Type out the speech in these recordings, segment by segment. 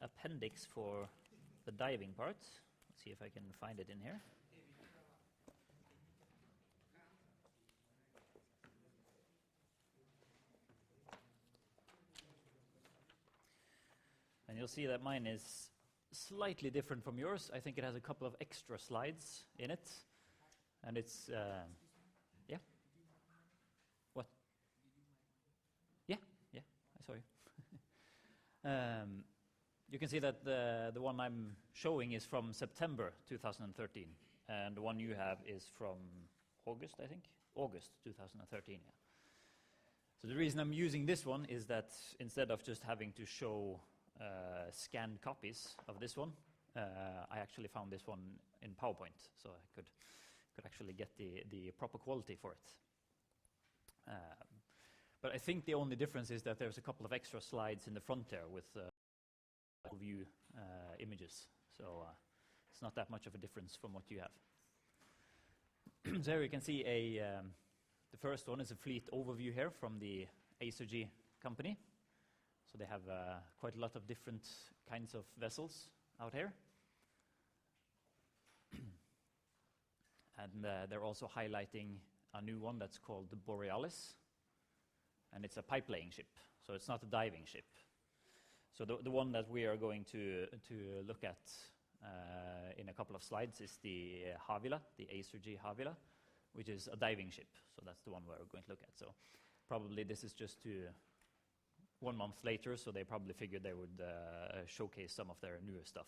appendix for the diving part. Let's see if I can find it in here. And you'll see that mine is slightly different from yours. I think it has a couple of extra slides in it. And it's, yeah? What? Yeah, I saw you. You can see that the one I'm showing is from September 2013. And the one you have is from August, I think? August 2013, yeah. So the reason I'm using this one is that instead of just having to show scanned copies of this one, I actually found this one in PowerPoint, so I could actually get the proper quality for it. But I think the only difference is that there's a couple of extra slides in the front there with view images, so it's not that much of a difference from what you have. So here you can see the first one is a fleet overview here from the Acergy company. So they have quite a lot of different kinds of vessels out here. And they're also highlighting a new one that's called the Borealis. And it's a pipelaying ship, so it's not a diving ship. So the one that we are going to look at in a couple of slides is the Havila, the Acergy Havila, which is a diving ship. So that's the one we're going to look at. So probably this is just 1 month later, so they probably figured they would showcase some of their newer stuff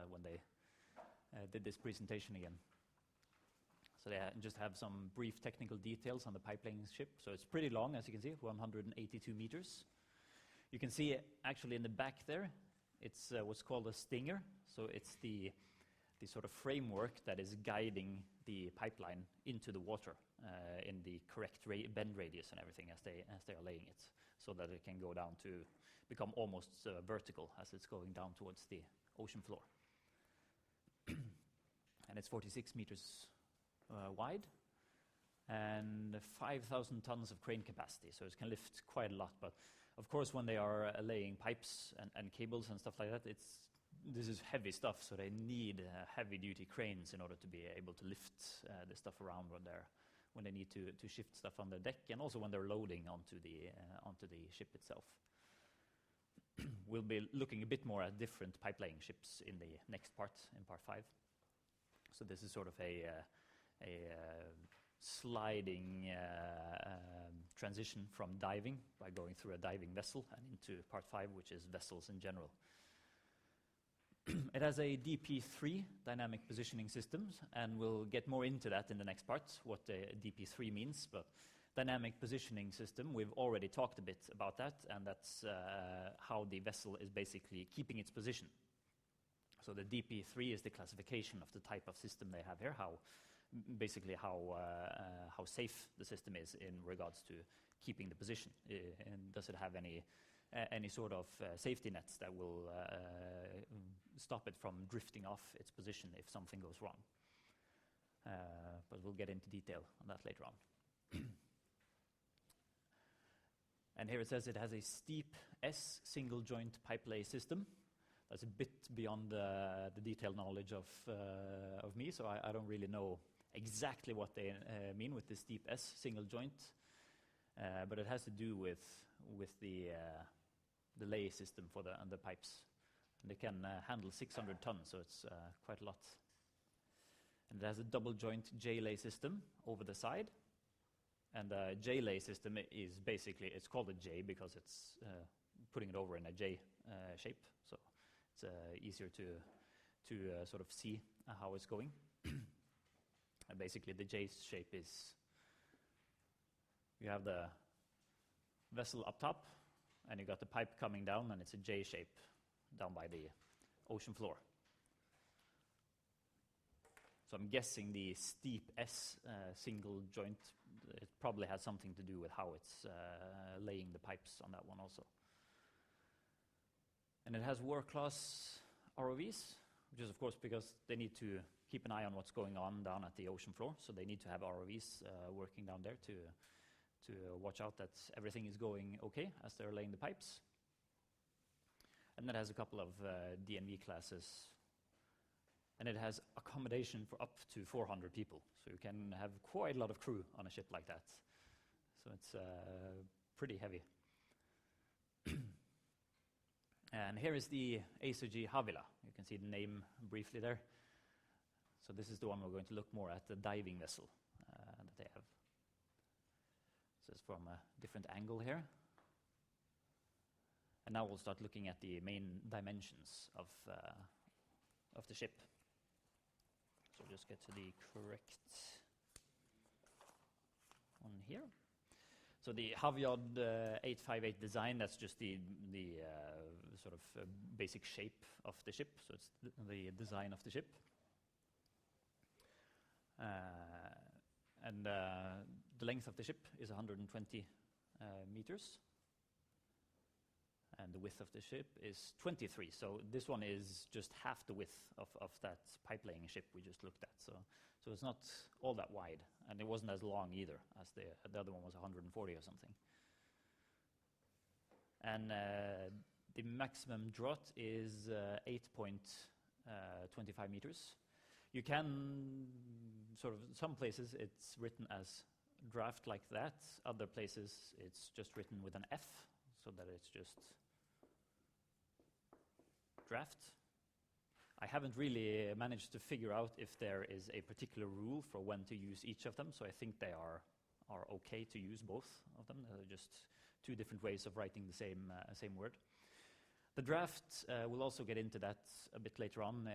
when they did this presentation again. So they just have some brief technical details on the pipelaying ship. So it's pretty long, as you can see, 182 meters. You can see actually in the back there, it's what's called a stinger. So it's the sort of framework that is guiding the pipeline into the water in the correct bend radius and everything as they are laying it, so that it can go down to become almost vertical as it's going down towards the ocean floor. And it's 46 meters wide and 5,000 tons of crane capacity, so it can lift quite a lot. But of course, when they are laying pipes and cables and stuff like that, this is heavy stuff, so they need heavy-duty cranes in order to be able to lift the stuff around when they need to shift stuff on the deck, and also when they're loading onto the ship itself. We'll be looking a bit more at different pipelaying ships in the next part, in part 5. So this is sort of a sliding transition from diving by going through a diving vessel and into part 5, which is vessels in general. It has a DP3, dynamic positioning systems, and we'll get more into that in the next part, what DP3 means. But dynamic positioning system, we've already talked a bit about that, and that's how the vessel is basically keeping its position. So the DP3 is the classification of the type of system they have here, how safe the system is in regards to keeping the position. And does it have any sort of safety nets that will stop it from drifting off its position if something goes wrong? But we'll get into detail on that later on. And here it says it has a steep S single joint pipelay system. That's a bit beyond the detailed knowledge of me, so I don't really know exactly what they mean with the steep S single joint, but it has to do with the lay system for the pipes. And they can handle 600 tons, so it's quite a lot. And it has a double joint J-lay system over the side. And the J-lay system is basically, it's called a J because it's putting it over in a J shape. So it's easier to sort of see how it's going. And basically the J shape is, you have the vessel up top, and you got the pipe coming down, and it's a J shape down by the ocean floor. So I'm guessing the steep S single joint, it probably has something to do with how it's laying the pipes on that one also. And it has world-class ROVs, which is of course because they need to keep an eye on what's going on down at the ocean floor, so they need to have ROVs working down there to watch out that everything is going okay as they're laying the pipes. and it has a couple of DNV classes, and it has accommodation for up to 400 people. So you can have quite a lot of crew on a ship like that. So it's pretty heavy. And here is the ACG Havila. You can see the name briefly there. So this is the one we're going to look more at, the diving vessel that they have. So it's from a different angle here. And now we'll start looking at the main dimensions of the ship. So just get to the correct one here. So the Havyard 858 design, that's just the sort of basic shape of the ship. So it's the design of the ship. And the length of the ship is 120 meters. And the width of the ship is 23. So this one is just half the width of that pipelaying ship we just looked at. So it's not all that wide, and it wasn't as long either, as the other one was 140 or something. And the maximum draught is 8.25 meters. You can some places it's written as draft like that. Other places it's just written with an F, so that it's just draft. I haven't really managed to figure out if there is a particular rule for when to use each of them, so I think they are okay to use both of them. They're just two different ways of writing the same word. The draft, we'll also get into that a bit later on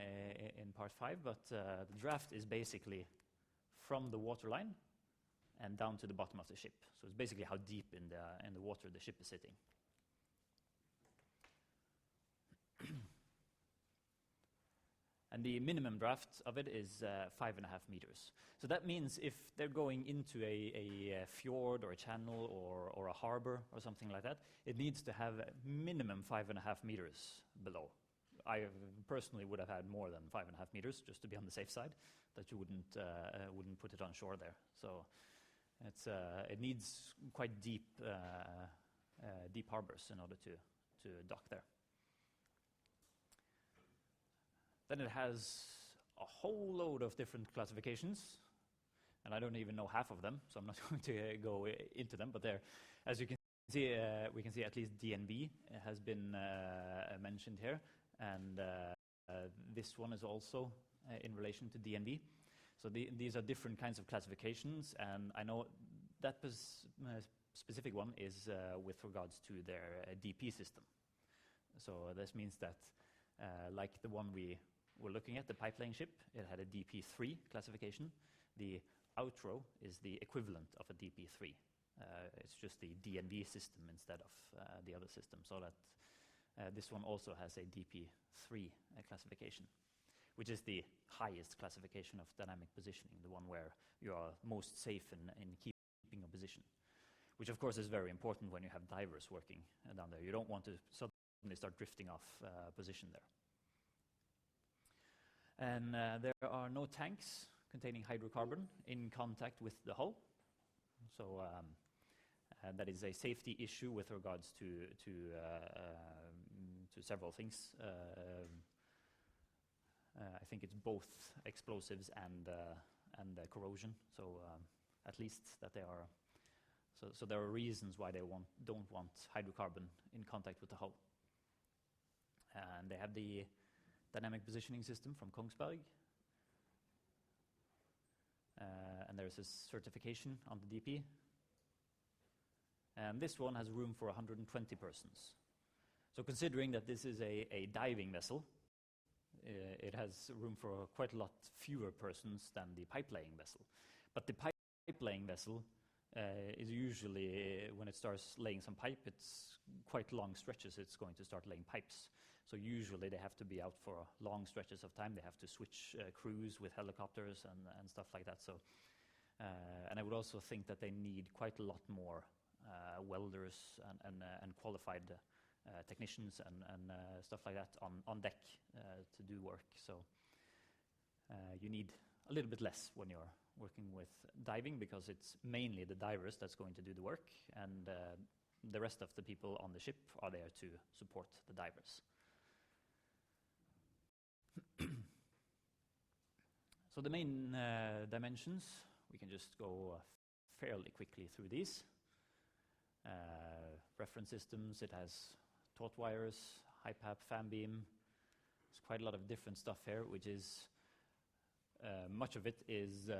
in part 5, but the draft is basically from the waterline and down to the bottom of the ship. So it's basically how deep in the water the ship is sitting. And the minimum draft of it is 5.5 meters. So that means if they're going into a fjord or a channel or a harbor or something like that, it needs to have a minimum 5.5 meters below. I personally would have had more than 5.5 meters just to be on the safe side, that you wouldn't put it on shore there. So it needs quite deep harbors in order to dock there. Then it has a whole load of different classifications, and I don't even know half of them, so I'm not going to go into them. But there, as you can see, we can see at least DNV has been mentioned here, and this one is also in relation to DNV. So these are different kinds of classifications, and I know that specific one is with regards to their DP system. So this means that, like the one we were looking at, the pipelaying ship, it had a DP3 classification. The outro is the equivalent of a DP3. It's just the DNV system instead of the other system, so that this one also has a DP3 classification, which is the highest classification of dynamic positioning, the one where you are most safe in keeping a position, which of course is very important when you have divers working down there. You don't want to suddenly start drifting off position there. And there are no tanks containing hydrocarbon in contact with the hull. So that is a safety issue with regards to several things. I think it's both explosives and corrosion. So at least that they are. So there are reasons why they don't want hydrocarbon in contact with the hull. And they have the dynamic positioning system from Kongsberg. And there's a certification on the DP. And this one has room for 120 persons. So considering that this is a diving vessel, it has room for quite a lot fewer persons than the pipelaying vessel. But the pipelaying vessel is usually, when it starts laying some pipe, it's quite long stretches it's going to start laying pipes. So usually they have to be out for long stretches of time. They have to switch crews with helicopters and stuff like that. So, and I would also think that they need quite a lot more welders and qualified technicians and stuff like that on deck to do work. So you need a little bit less when you're working with diving, because it's mainly the divers that's going to do the work, and the rest of the people on the ship are there to support the divers. So the main dimensions, we can just go fairly quickly through these. Reference systems, it has taut wires, HiPAP, fan beam. There's quite a lot of different stuff here, which is much of it is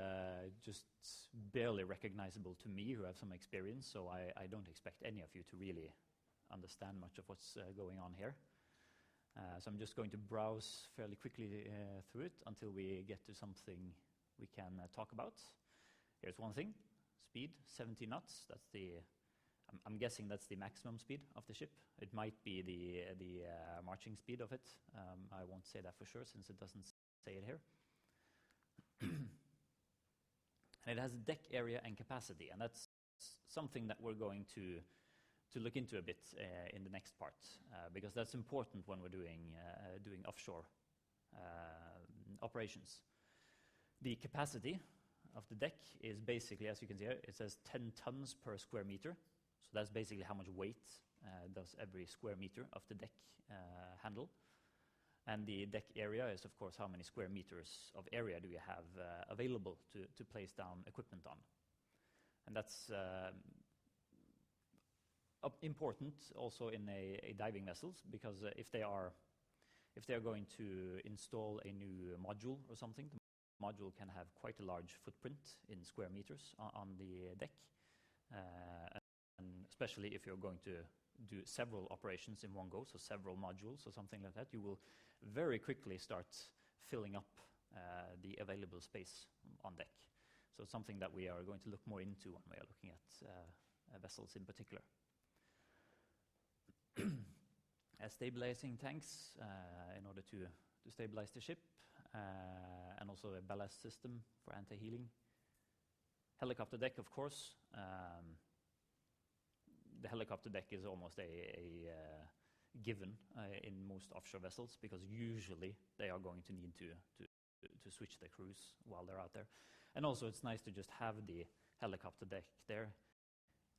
just barely recognizable to me, who have some experience, so I don't expect any of you to really understand much of what's going on here. So I'm just going to browse fairly quickly through it until we get to something we can talk about. Here's one thing, speed, 70 knots. That's I'm guessing that's the maximum speed of the ship. It might be the marching speed of it. I won't say that for sure since it doesn't say it here. And it has deck area and capacity, and that's something that we're going to look into a bit in the next part, because that's important when we're doing offshore operations. The capacity of the deck is basically, as you can see here, it says 10 tons per square meter. So that's basically how much weight does every square meter of the deck handle. And the deck area is, of course, how many square meters of area do you have available to place down equipment on. And that's important also in a diving vessels, because if they are going to install a new module or something, the module can have quite a large footprint in square meters on the deck. And especially if you're going to do several operations in one go, so several modules or something like that, you will very quickly start filling up the available space on deck. So it's something that we are going to look more into when we are looking at vessels in particular. Stabilizing tanks in order to stabilize the ship, and also a ballast system for anti-heeling. Helicopter deck, of course. The helicopter deck is almost a given in most offshore vessels, because usually they are going to need to switch their crews while they're out there. And also it's nice to just have the helicopter deck there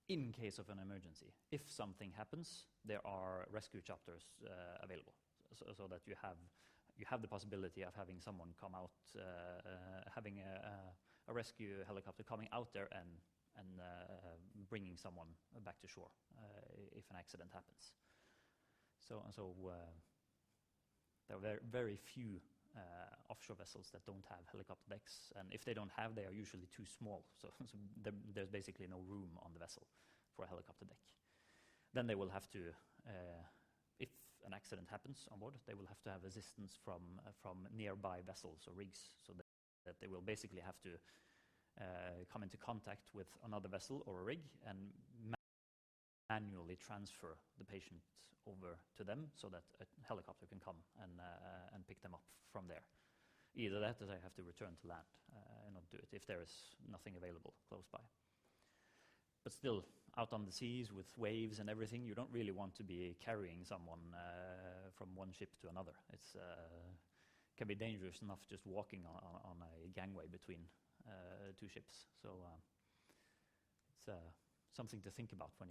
in case of an emergency. If something happens, there are rescue chapters available, so that you have the possibility of having someone come out, having a rescue helicopter coming out there and bringing someone back to shore if an accident happens. So there are very few offshore vessels that don't have helicopter decks, and if they don't have, they are usually too small. So there's basically no room on the vessel for a helicopter deck. Then they will have to, if an accident happens on board, they will have to have assistance from nearby vessels or rigs, so that they will basically have to come into contact with another vessel or a rig and manually transfer the patient over to them, so that a helicopter can come and pick them up from there. Either that, or they have to return to land and not do it if there is nothing available close by. But still, out on the seas with waves and everything, you don't really want to be carrying someone from one ship to another. It's can be dangerous enough just walking on a gangway between two ships. So it's something to think about when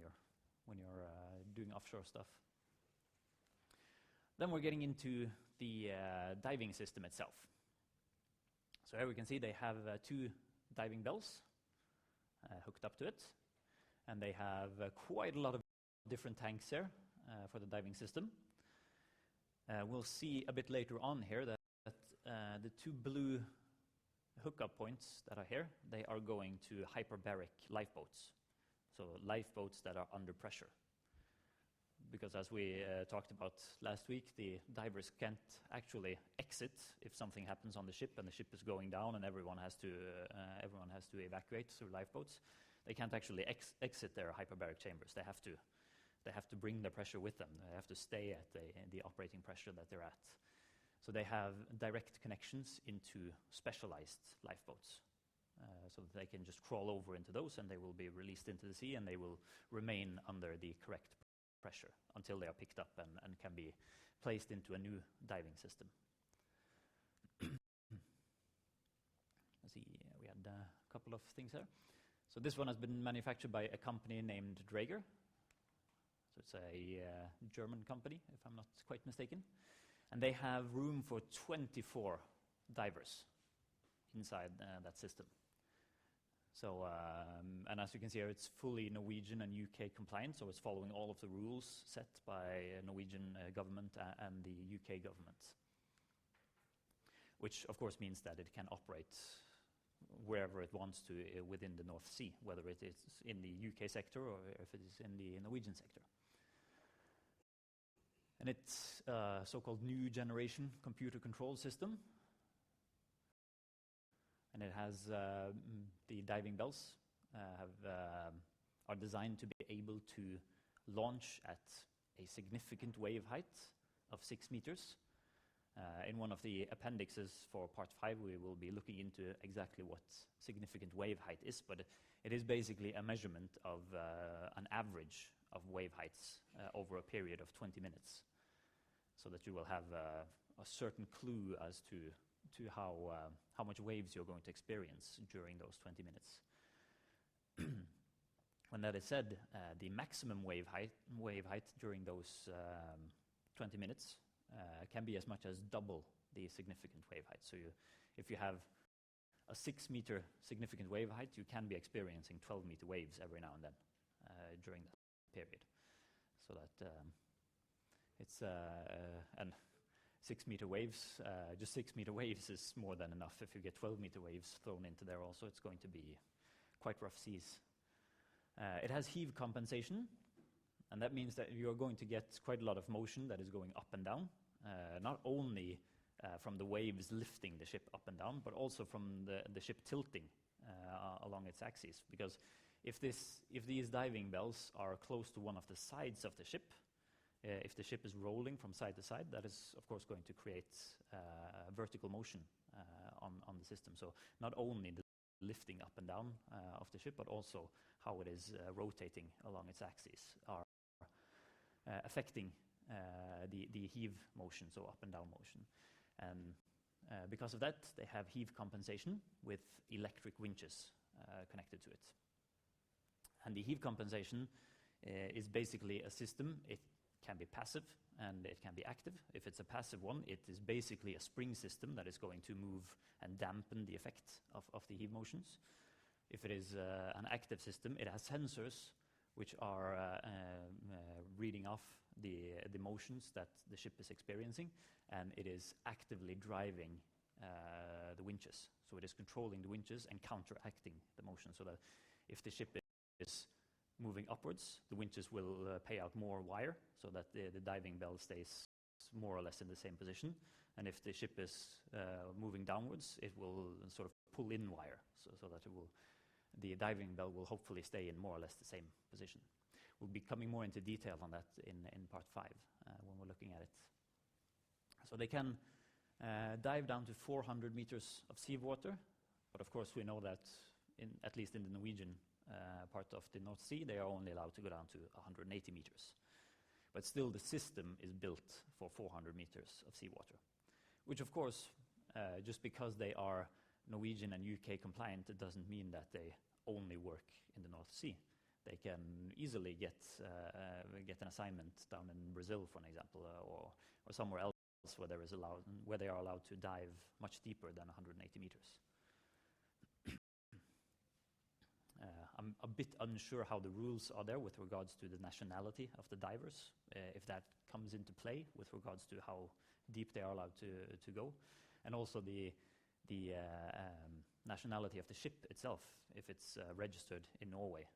you're doing offshore stuff. Then we're getting into the diving system itself. So here we can see they have two diving bells hooked up to it, and they have quite a lot of different tanks there for the diving system. We'll see a bit later on here that the two blue hookup points that are here, they are going to hyperbaric lifeboats, so lifeboats that are under pressure. Because as we talked about last week, the divers can't actually exit if something happens on the ship and the ship is going down and everyone has to evacuate through lifeboats. They can't actually exit their hyperbaric chambers. They have to bring the pressure with them. They have to stay at the operating pressure that they're at. So they have direct connections into specialized lifeboats, so that they can just crawl over into those and they will be released into the sea and they will remain under the correct pressure until they are picked up and can be placed into a new diving system. Let's see, we had a couple of things there. So this one has been manufactured by a company named Draeger. So it's a German company, if I'm not quite mistaken. And they have room for 24 divers inside that system. So, and as you can see here, it's fully Norwegian and UK compliant, so it's following all of the rules set by Norwegian government and the UK government. Which, of course, means that it can operate wherever it wants to within the North Sea, whether it is in the UK sector or if it is in the Norwegian sector. And it's a so-called new generation computer control system. And it has the diving bells are designed to be able to launch at a significant wave height of 6 meters. In one of the appendixes for part 5, we will be looking into exactly what significant wave height is, but it is basically a measurement of an average of wave heights over a period of 20 minutes, so that you will have a certain clue as to how much waves you're going to experience during those 20 minutes. When that is said, the maximum wave height during those 20 minutes can be as much as double the significant wave height. So if you have a 6-meter significant wave height, you can be experiencing 12-meter waves every now and then during that period. So that it's and 6-meter waves, just 6-meter waves is more than enough. If you get 12-meter waves thrown into there also, it's going to be quite rough seas. It has heave compensation, and that means that you're going to get quite a lot of motion that is going up and down, not only from the waves lifting the ship up and down, but also from the ship tilting along its axis. Because if these diving bells are close to one of the sides of the ship, if the ship is rolling from side to side, that is, of course, going to create vertical motion on the system. So not only the lifting up and down of the ship, but also how it is rotating along its axis are affecting the heave motion, so up and down motion. And because of that, they have heave compensation with electric winches connected to it. And the heave compensation is basically a system. It can be passive and it can be active. If it's a passive one, it is basically a spring system that is going to move and dampen the effect of the heave motions. If it is an active system, it has sensors which are reading off the motions that the ship is experiencing, and it is actively driving the winches. So it is controlling the winches and counteracting the motion, so that if the ship is moving upwards, the winches will pay out more wire, so that the diving bell stays more or less in the same position. And if the ship is moving downwards, it will sort of pull in wire, so that the diving bell will hopefully stay in more or less the same position. We'll be coming more into detail on that in part 5 when we're looking at it. So they can dive down to 400 meters of seawater, but of course we know that at least in the Norwegian part of the North Sea, they are only allowed to go down to 180 meters. But still the system is built for 400 meters of seawater, which of course, just because they are Norwegian and UK compliant, it doesn't mean that they only work in the North Sea. They can easily get an assignment down in Brazil, for an example, or somewhere else where they are allowed to dive much deeper than 180 meters. I'm a bit unsure how the rules are there with regards to the nationality of the divers, if that comes into play with regards to how deep they are allowed to go, and also the nationality of the ship itself, if it's registered in Norway.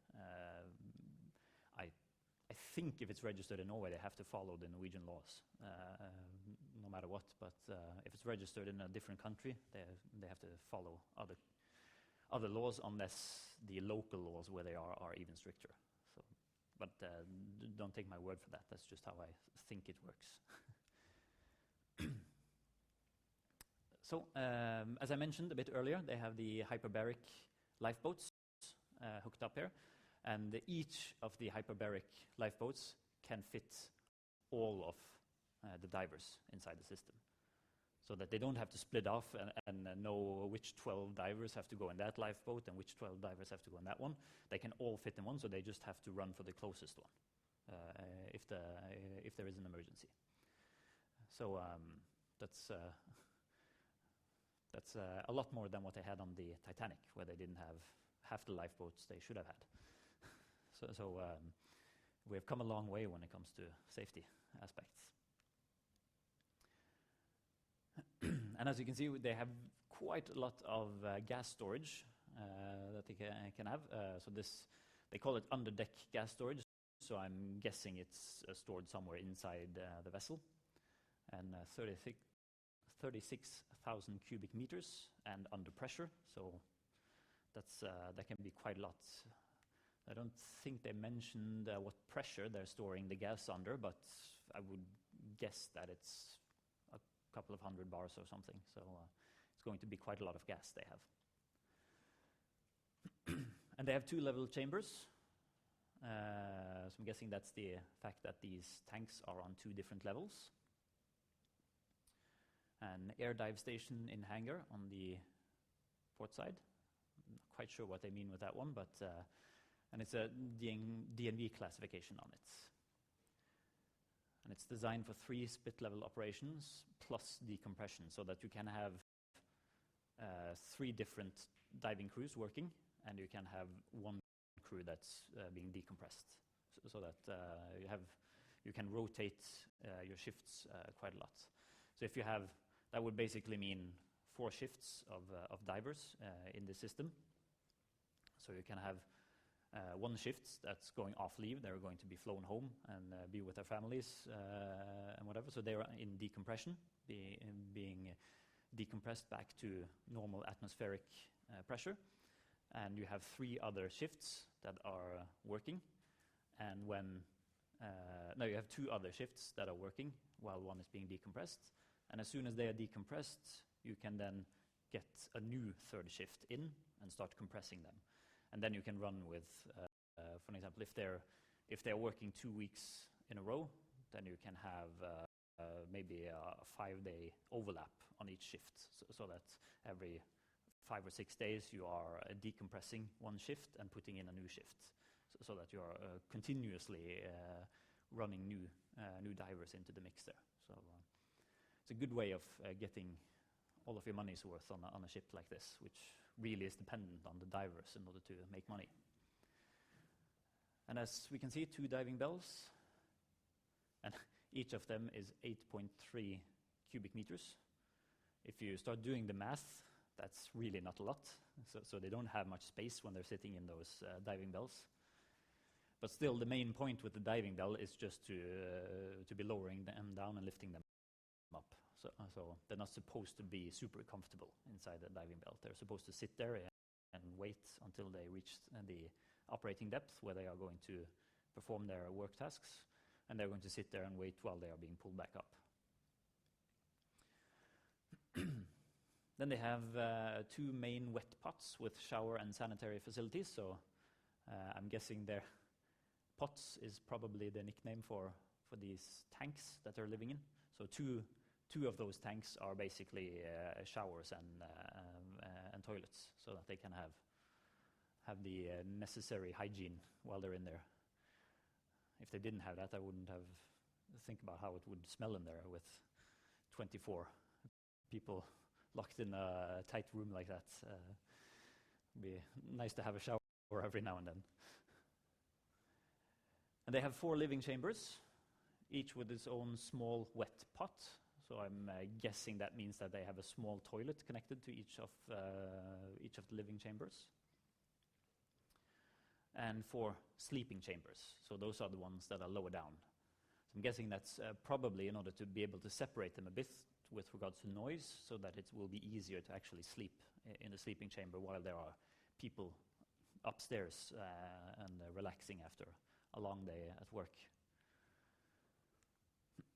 I think if it's registered in Norway, they have to follow the Norwegian laws, no matter what. But if it's registered in a different country, they have to follow other laws, unless the local laws where they are even stricter. So, but don't take my word for that. That's just how I think it works. So, as I mentioned a bit earlier, they have the hyperbaric lifeboats hooked up here, and each of the hyperbaric lifeboats can fit all of the divers inside the system, so that they don't have to split off and know which 12 divers have to go in that lifeboat and which 12 divers have to go in that one. They can all fit in one, so they just have to run for the closest one if there is an emergency. So that's That's a lot more than what they had on the Titanic, where they didn't have half the lifeboats they should have had. So we have come a long way when it comes to safety aspects. And as you can see, they have quite a lot of gas storage that they can have. So this, they call it under-deck gas storage, so I'm guessing it's stored somewhere inside the vessel. And 36,000 cubic meters and under pressure, so that can be quite a lot. I don't think they mentioned what pressure they're storing the gas under, but I would guess that it's a couple of 100 bars or something, so it's going to be quite a lot of gas they have. And they have two-level chambers, so I'm guessing that's the fact that these tanks are on two different levels. An air dive station in hangar on the port side. I'm not quite sure what they mean with that one, but and it's a DNV classification on it. And it's designed for 3 split-level operations plus decompression, so that you can have 3 different diving crews working, and you can have 1 crew that's being decompressed, so that you can rotate your shifts quite a lot. So if you have, that would basically mean 4 shifts of divers in the system. So you can have 1 shift that's going off leave. They're going to be flown home and be with their families and whatever. So they're in decompression, being decompressed back to normal atmospheric pressure. And you have 3 other shifts that are working. And no, you have 2 other shifts that are working while 1 is being decompressed. And as soon as they are decompressed, you can then get a new 3rd shift in and start compressing them. And then you can run with, for example, if they're working 2 weeks in a row, then you can have maybe a 5-day overlap on each shift, so that every 5 or 6 days you are decompressing 1 shift and putting in a new shift, so that you are continuously running new divers into the mix there. So it's a good way of getting all of your money's worth on a ship like this, which really is dependent on the divers in order to make money. And as we can see, 2 diving bells, and each of them is 8.3 cubic meters. If you start doing the math, that's really not a lot, so they don't have much space when they're sitting in those diving bells. But still, the main point with the diving bell is just to be lowering them down and lifting them up. So they're not supposed to be super comfortable inside the diving belt. They're supposed to sit there and wait until they reach the operating depth where they are going to perform their work tasks, and they're going to sit there and wait while they are being pulled back up. Then they have 2 main wet pots with shower and sanitary facilities, so I'm guessing their pots is probably the nickname for these tanks that they're living in. So two of those tanks are basically showers and toilets, so that they can have the necessary hygiene while they're in there. If they didn't have that, I wouldn't have think about how it would smell in there with 24 people locked in a tight room like that. It'd be nice to have a shower every now and then. And they have 4 living chambers, each with its own small wet pot. So I'm guessing that means that they have a small toilet connected to each of the living chambers. And 4 sleeping chambers. So those are the ones that are lower down. So I'm guessing that's probably in order to be able to separate them a bit with regards to noise, so that it will be easier to actually sleep in the sleeping chamber while there are people upstairs and relaxing after a long day at work.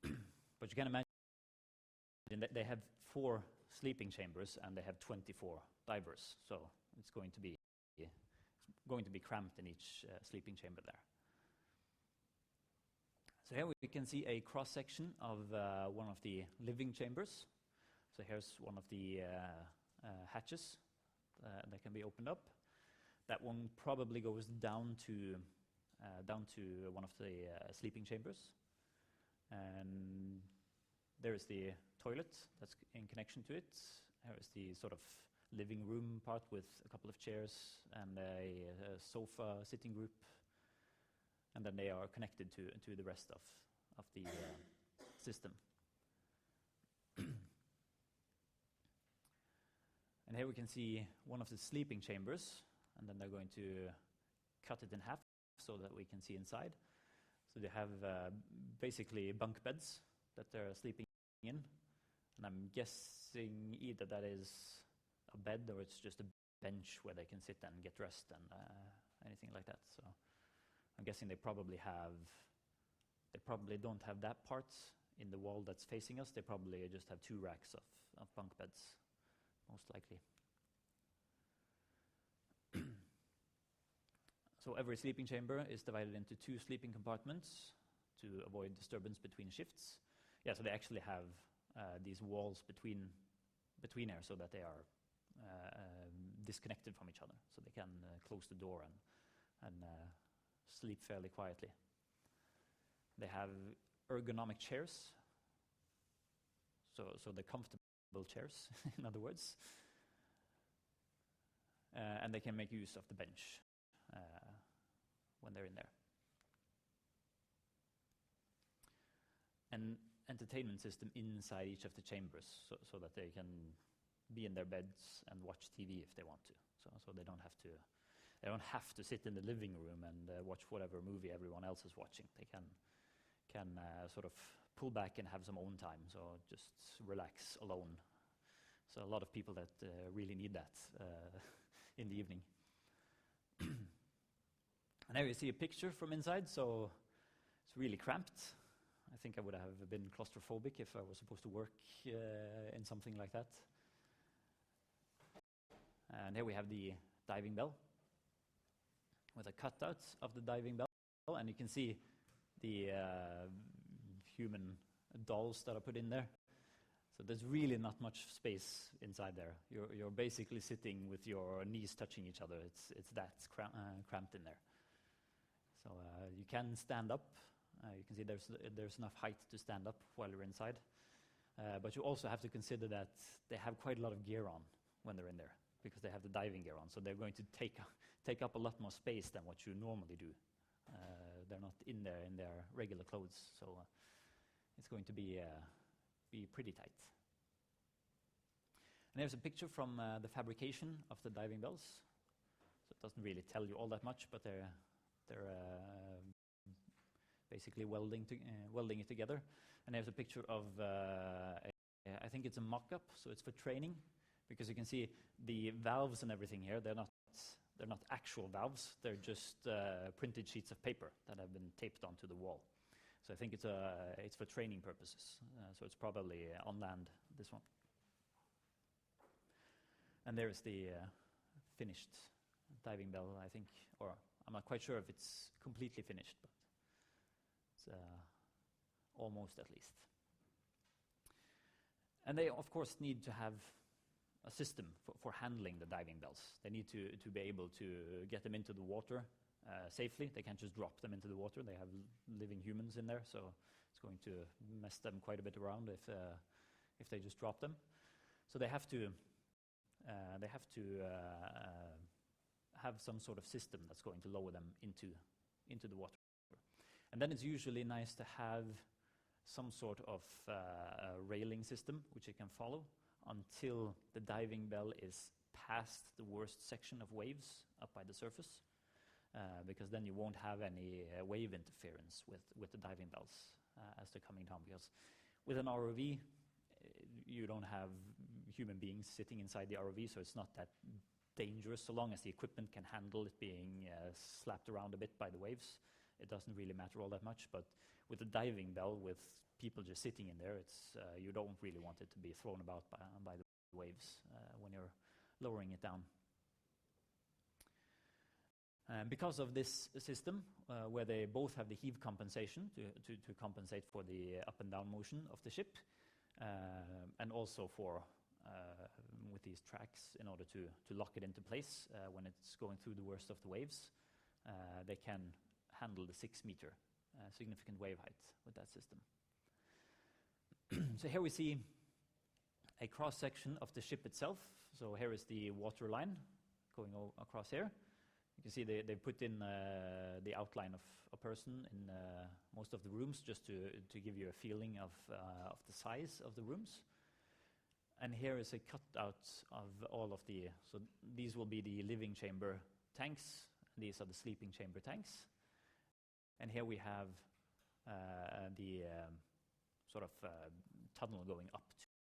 But you can imagine that they have 4 sleeping chambers and they have 24 divers, so it's going to be cramped in each sleeping chamber there. So here we can see a cross-section of one of the living chambers. So here's one of the hatches that can be opened up. That one probably goes down to one of the sleeping chambers. And there is the toilet that's in connection to it, here is the sort of living room part with a couple of chairs and a sofa sitting group, and then they are connected to the rest of the system. And here we can see one of the sleeping chambers, and then they're going to cut it in half so that we can see inside. So they have basically bunk beds that they're sleeping in, and I'm guessing either that is a bed or it's just a bench where they can sit and get dressed and anything like that. So I'm guessing they probably don't have that part in the wall that's facing us. They probably just have 2 racks of bunk beds, most likely. So every sleeping chamber is divided into 2 sleeping compartments to avoid disturbance between shifts. Yeah, so they actually have these walls between here so that they are disconnected from each other, so they can close the door and sleep fairly quietly. They have ergonomic chairs, so they're comfortable chairs, in other words. And they can make use of the bench when they're in there. An entertainment system inside each of the chambers, so that they can be in their beds and watch TV if they want to. So they don't have to sit in the living room and watch whatever movie everyone else is watching. They can sort of pull back and have some own time, so just relax alone. So a lot of people that really need that in the evening. And here you see a picture from inside, so it's really cramped. I think I would have been claustrophobic if I was supposed to work in something like that. And here we have the diving bell with a cutout of the diving bell, and you can see the human dolls that are put in there. So there's really not much space inside there. You're basically sitting with your knees touching each other. It's that cramped in there. So you can stand up. You can see there's enough height to stand up while you're inside. But you also have to consider that they have quite a lot of gear on when they're in there, because they have the diving gear on. So they're going to take up a lot more space than what you normally do. They're not in there in their regular clothes, so it's going to be pretty tight. And here's a picture from the fabrication of the diving bells. So it doesn't really tell you all that much, but they're basically welding it together. And there's a picture of, I think it's a mock-up, so it's for training, because you can see the valves and everything here, they're not actual valves, they're just printed sheets of paper that have been taped onto the wall. So I think it's for training purposes, so it's probably on land, this one. And there's the finished diving bell, I think, or I'm not quite sure if it's completely finished, but it's almost at least. And they, of course, need to have a system for handling the diving bells. They need to be able to get them into the water safely. They can't just drop them into the water. They have living humans in there, so it's going to mess them quite a bit around if they just drop them. So they have to have some sort of system that's going to lower them into the water. And then it's usually nice to have some sort of railing system which you can follow until the diving bell is past the worst section of waves up by the surface, because then you won't have any wave interference with the diving bells as they're coming down. Because with an ROV, you don't have human beings sitting inside the ROV, so it's not that dangerous. So long as the equipment can handle it being slapped around a bit by the waves, it doesn't really matter all that much. But with a diving bell, with people just sitting in there, you don't really want it to be thrown about by the waves when you're lowering it down. Because of this system, where they both have the heave compensation to compensate for the up and down motion of the ship, and also for with these tracks in order to lock it into place when it's going through the worst of the waves, they can handle the 6-meter significant wave height with that system. So here we see a cross-section of the ship itself. So here is the water line going across here. You can see they put in the outline of a person in most of the rooms, just to give you a feeling of the size of the rooms. And here is a cutout of all of the, so these will be the living chamber tanks. These are the sleeping chamber tanks. And here we have the sort of tunnel going up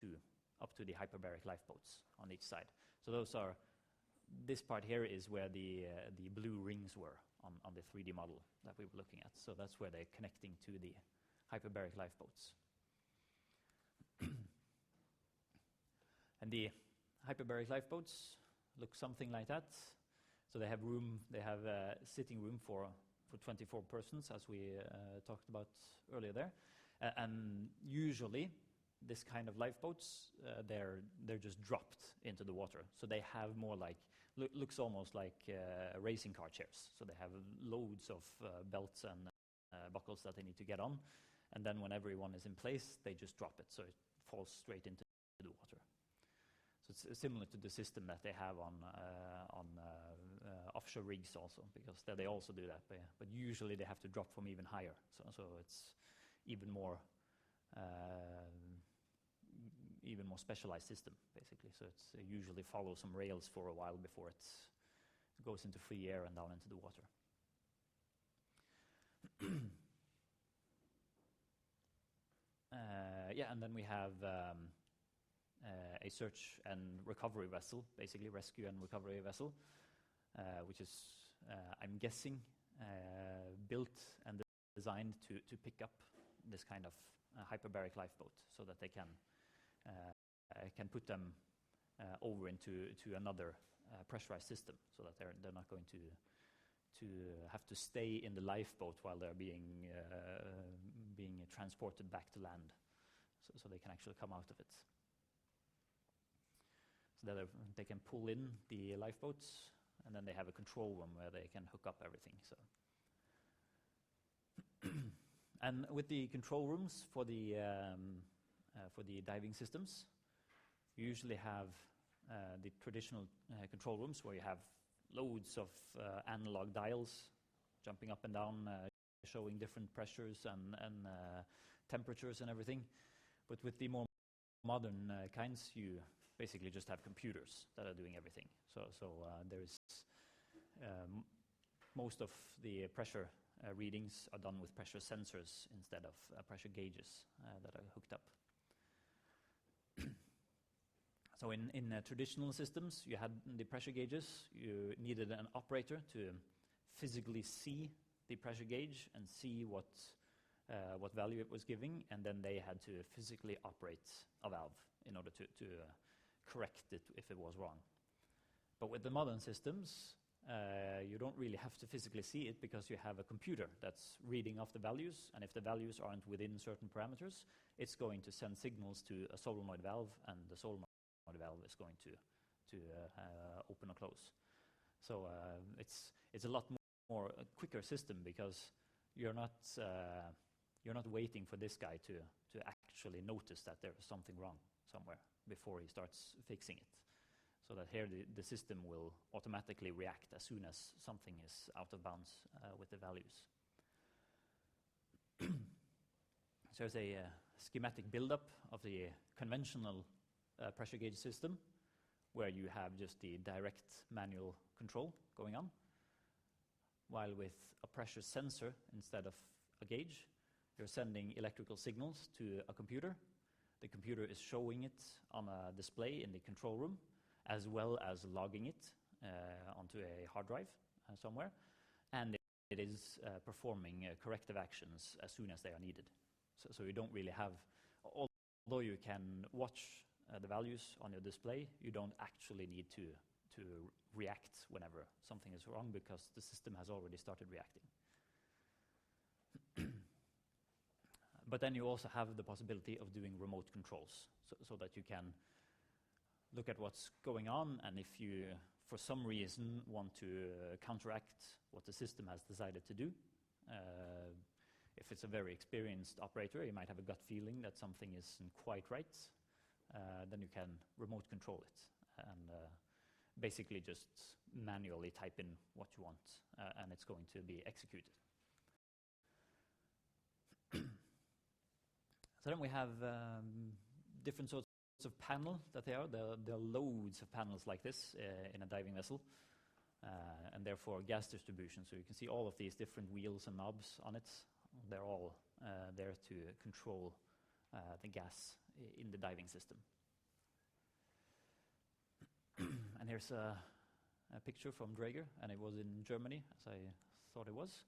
to the hyperbaric lifeboats on each side. So those are, this part here is where the blue rings were on the 3D model that we were looking at. So that's where they're connecting to the hyperbaric lifeboats. And the hyperbaric lifeboats look something like that. So they have room, they have a sitting room for 24 persons, as we talked about earlier there. And usually, this kind of lifeboats, they're just dropped into the water. So they have more like, looks almost like racing car chairs. So they have loads of belts and buckles that they need to get on. And then when everyone is in place, they just drop it. So it falls straight into the water. So it's similar to the system that they have on offshore rigs also, because they also do that. But usually they have to drop from even higher. So it's even more specialized system, basically. So it's usually follows some rails for a while before it goes into free air and down into the water. And then we have a search and recovery vessel, basically rescue and recovery vessel, which is, I'm guessing, built and designed to pick up this kind of hyperbaric lifeboat, so that they can put them over into another pressurized system, so that they're not going to have to stay in the lifeboat while they're being transported back to land, so they can actually come out of it. So that they can pull in the lifeboats, and then they have a control room where they can hook up everything. So, and with the control rooms for the diving systems, you usually have the traditional control rooms where you have loads of analog dials jumping up and down, showing different pressures and temperatures and everything. But with the more modern kinds, you basically just have computers that are doing everything. So there's most of the pressure readings are done with pressure sensors instead of pressure gauges that are hooked up. So in traditional systems, you had the pressure gauges. You needed an operator to physically see the pressure gauge and see what value it was giving, and then they had to physically operate a valve in order to correct it if it was wrong. But with the modern systems, you don't really have to physically see it, because you have a computer that's reading off the values, and if the values aren't within certain parameters, it's going to send signals to a solenoid valve, and the solenoid valve is going to open or close. So it's a lot more a quicker system, because you're not waiting for this guy to actually notice that there is something wrong somewhere before he starts fixing it. So that here the system will automatically react as soon as something is out of bounds with the values. So there's a schematic buildup of the conventional pressure gauge system, where you have just the direct manual control going on, while with a pressure sensor instead of a gauge, you're sending electrical signals to a computer. The computer is showing it on a display in the control room, as well as logging it onto a hard drive somewhere, and it is performing corrective actions as soon as they are needed. So you don't really have, although you can watch the values on your display, you don't actually need to react whenever something is wrong, because the system has already started reacting. But then you also have the possibility of doing remote controls, so that you can look at what's going on, and if you, for some reason, want to counteract what the system has decided to do, if it's a very experienced operator, you might have a gut feeling that something isn't quite right, then you can remote control it and basically just manually type in what you want, and it's going to be executed. So then we have different sorts of panel that there are loads of panels like this in a diving vessel, and therefore gas distribution. So you can see all of these different wheels and knobs on it. They're all there to control the gas in the diving system. And here's a picture from Draeger, and it was in Germany, as I thought it was.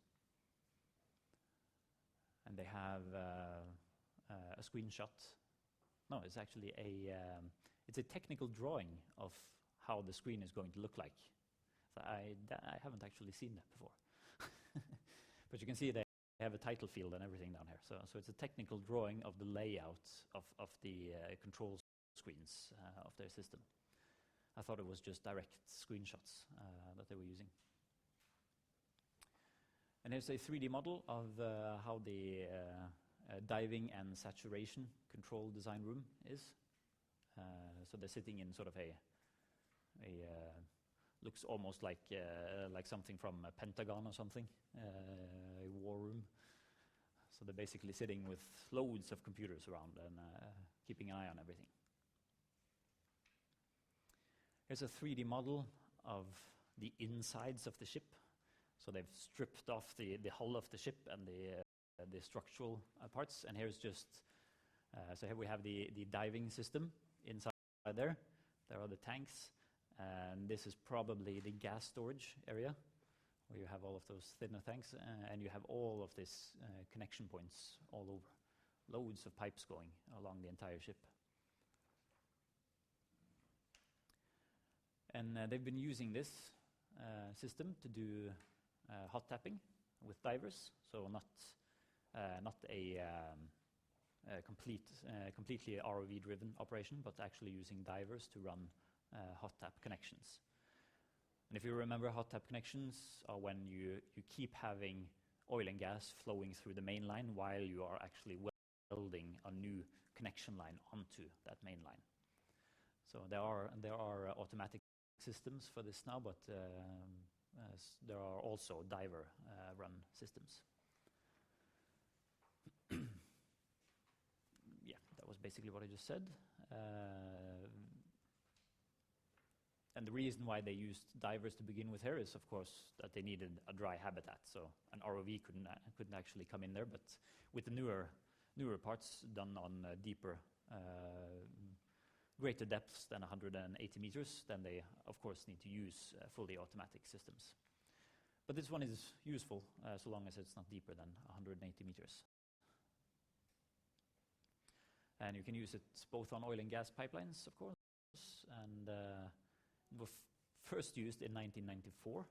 And they have a screenshot. No, it's actually it's a technical drawing of how the screen is going to look like. So I haven't actually seen that before. But you can see they have a title field and everything down here. So it's a technical drawing of the layout of the control screens of their system. I thought it was just direct screenshots that they were using. And here's a 3D model of how the diving and saturation control design room is. So they're sitting in sort of a looks almost like something from a Pentagon or something, a war room. So they're basically sitting with loads of computers around and keeping an eye on everything. Here's a 3D model of the insides of the ship. So they've stripped off the hull of the ship and the structural parts. And here's just, so here we have the diving system inside there. There are the tanks. And this is probably the gas storage area, where you have all of those thinner tanks. And you have all of these connection points all over. Loads of pipes going along the entire ship. And they've been using this system to do hot tapping with divers, so not a completely ROV-driven operation, but actually using divers to run hot tap connections. And if you remember, hot tap connections are when you keep having oil and gas flowing through the main line while you are actually welding a new connection line onto that main line. So there are automatic systems for this now, but there are also diver run systems. Yeah, that was basically what I just said. And the reason why they used divers to begin with here is, of course, that they needed a dry habitat. So an ROV couldn't actually come in there, but with the newer parts done on deeper, greater depths than 180 meters, then they, of course, need to use fully automatic systems. But this one is useful so long as it's not deeper than 180 meters. And you can use it both on oil and gas pipelines, of course, and it was first used in 1994.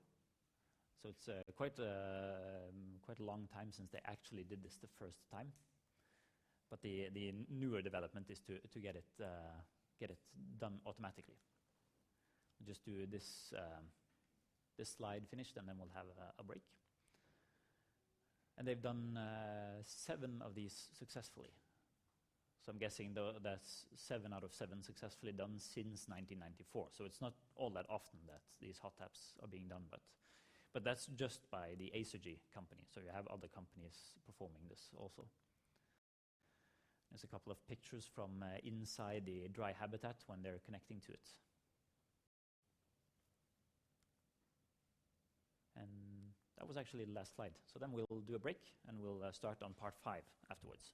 So it's quite a long time since they actually did this the first time. But the newer development is to get it done automatically. We'll just do this slide finished, and then we'll have a break. And they've done 7 of these successfully. So I'm guessing that's 7 out of 7 successfully done since 1994. So it's not all that often that these hot taps are being done, but that's just by the Acergy company. So you have other companies performing this also. There's a couple of pictures from inside the dry habitat when they're connecting to it. And that was actually the last slide. So then we'll do a break, and we'll start on part 5 afterwards.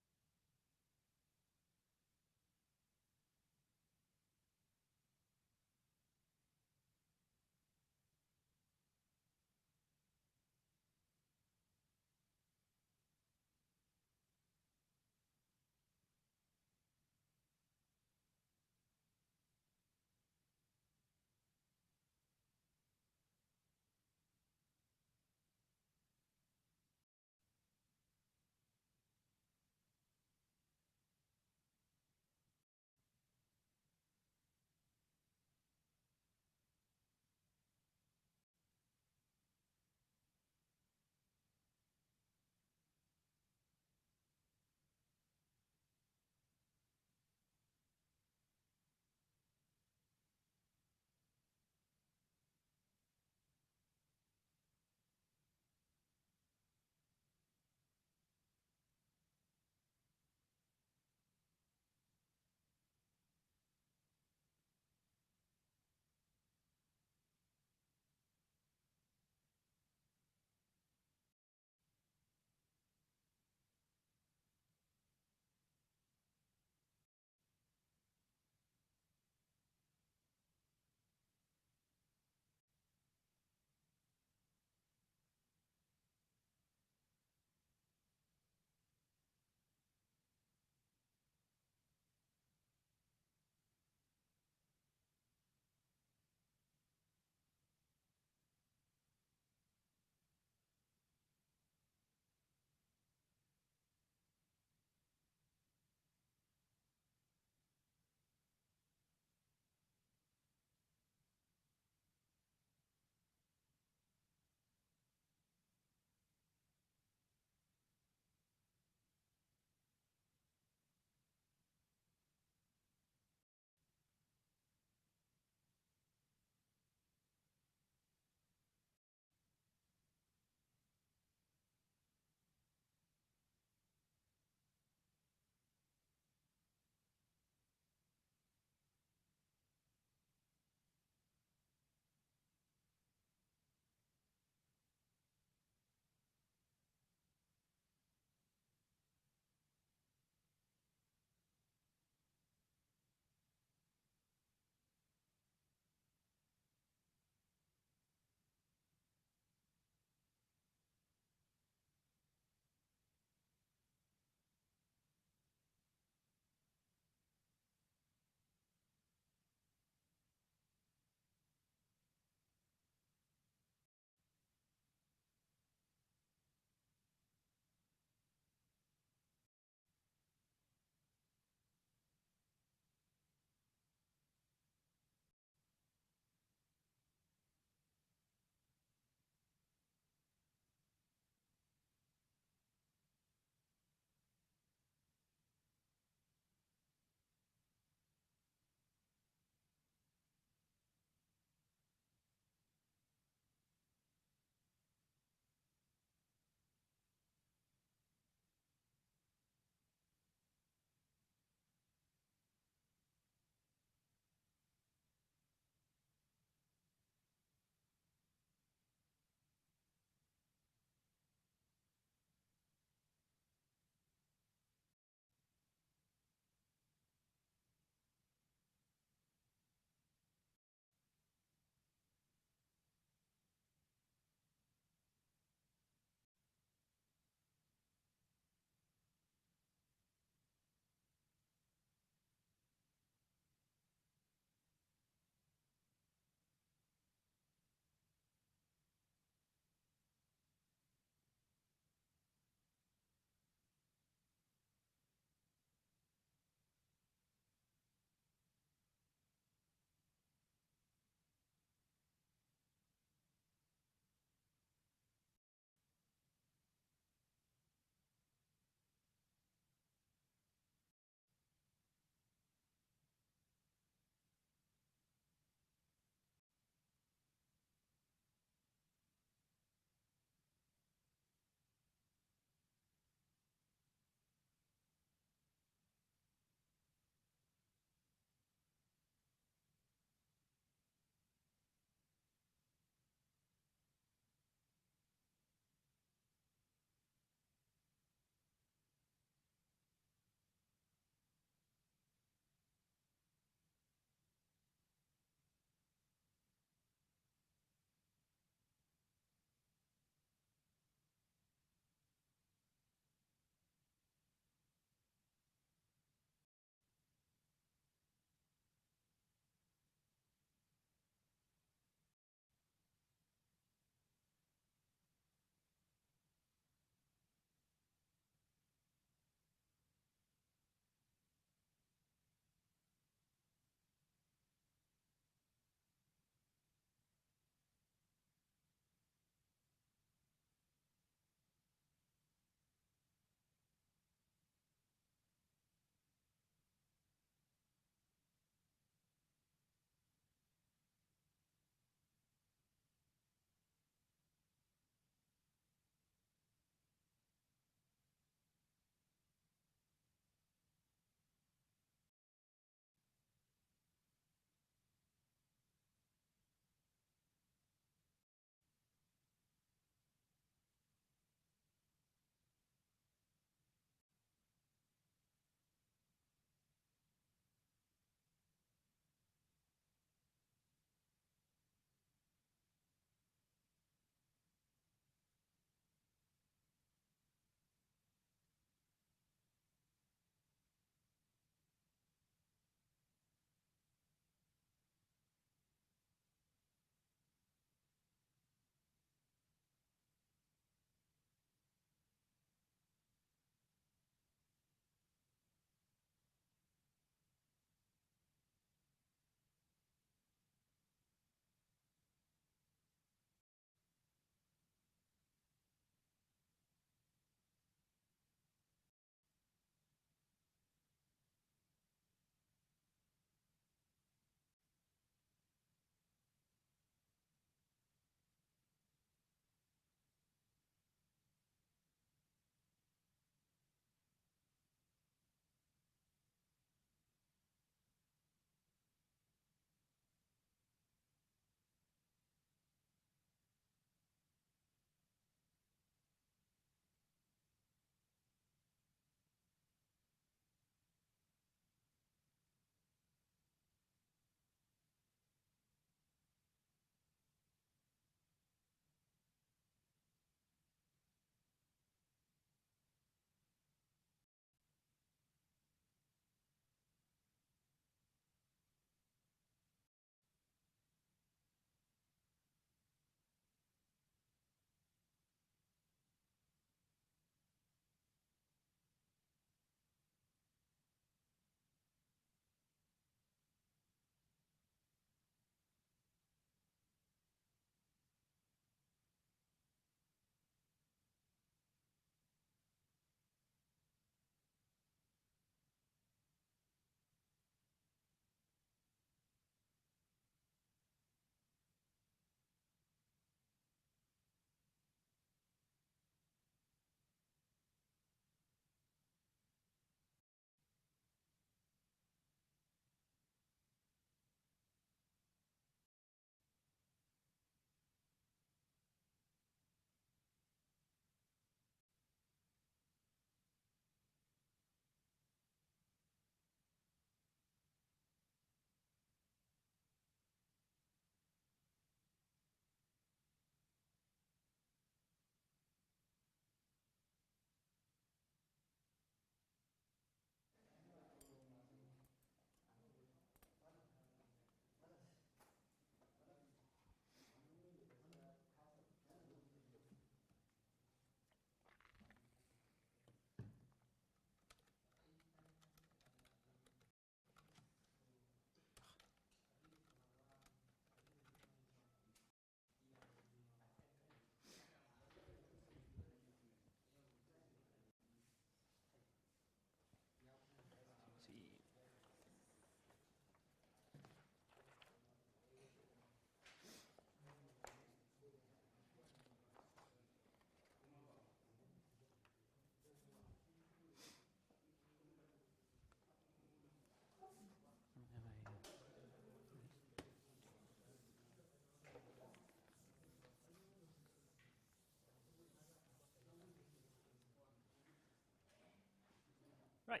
Right,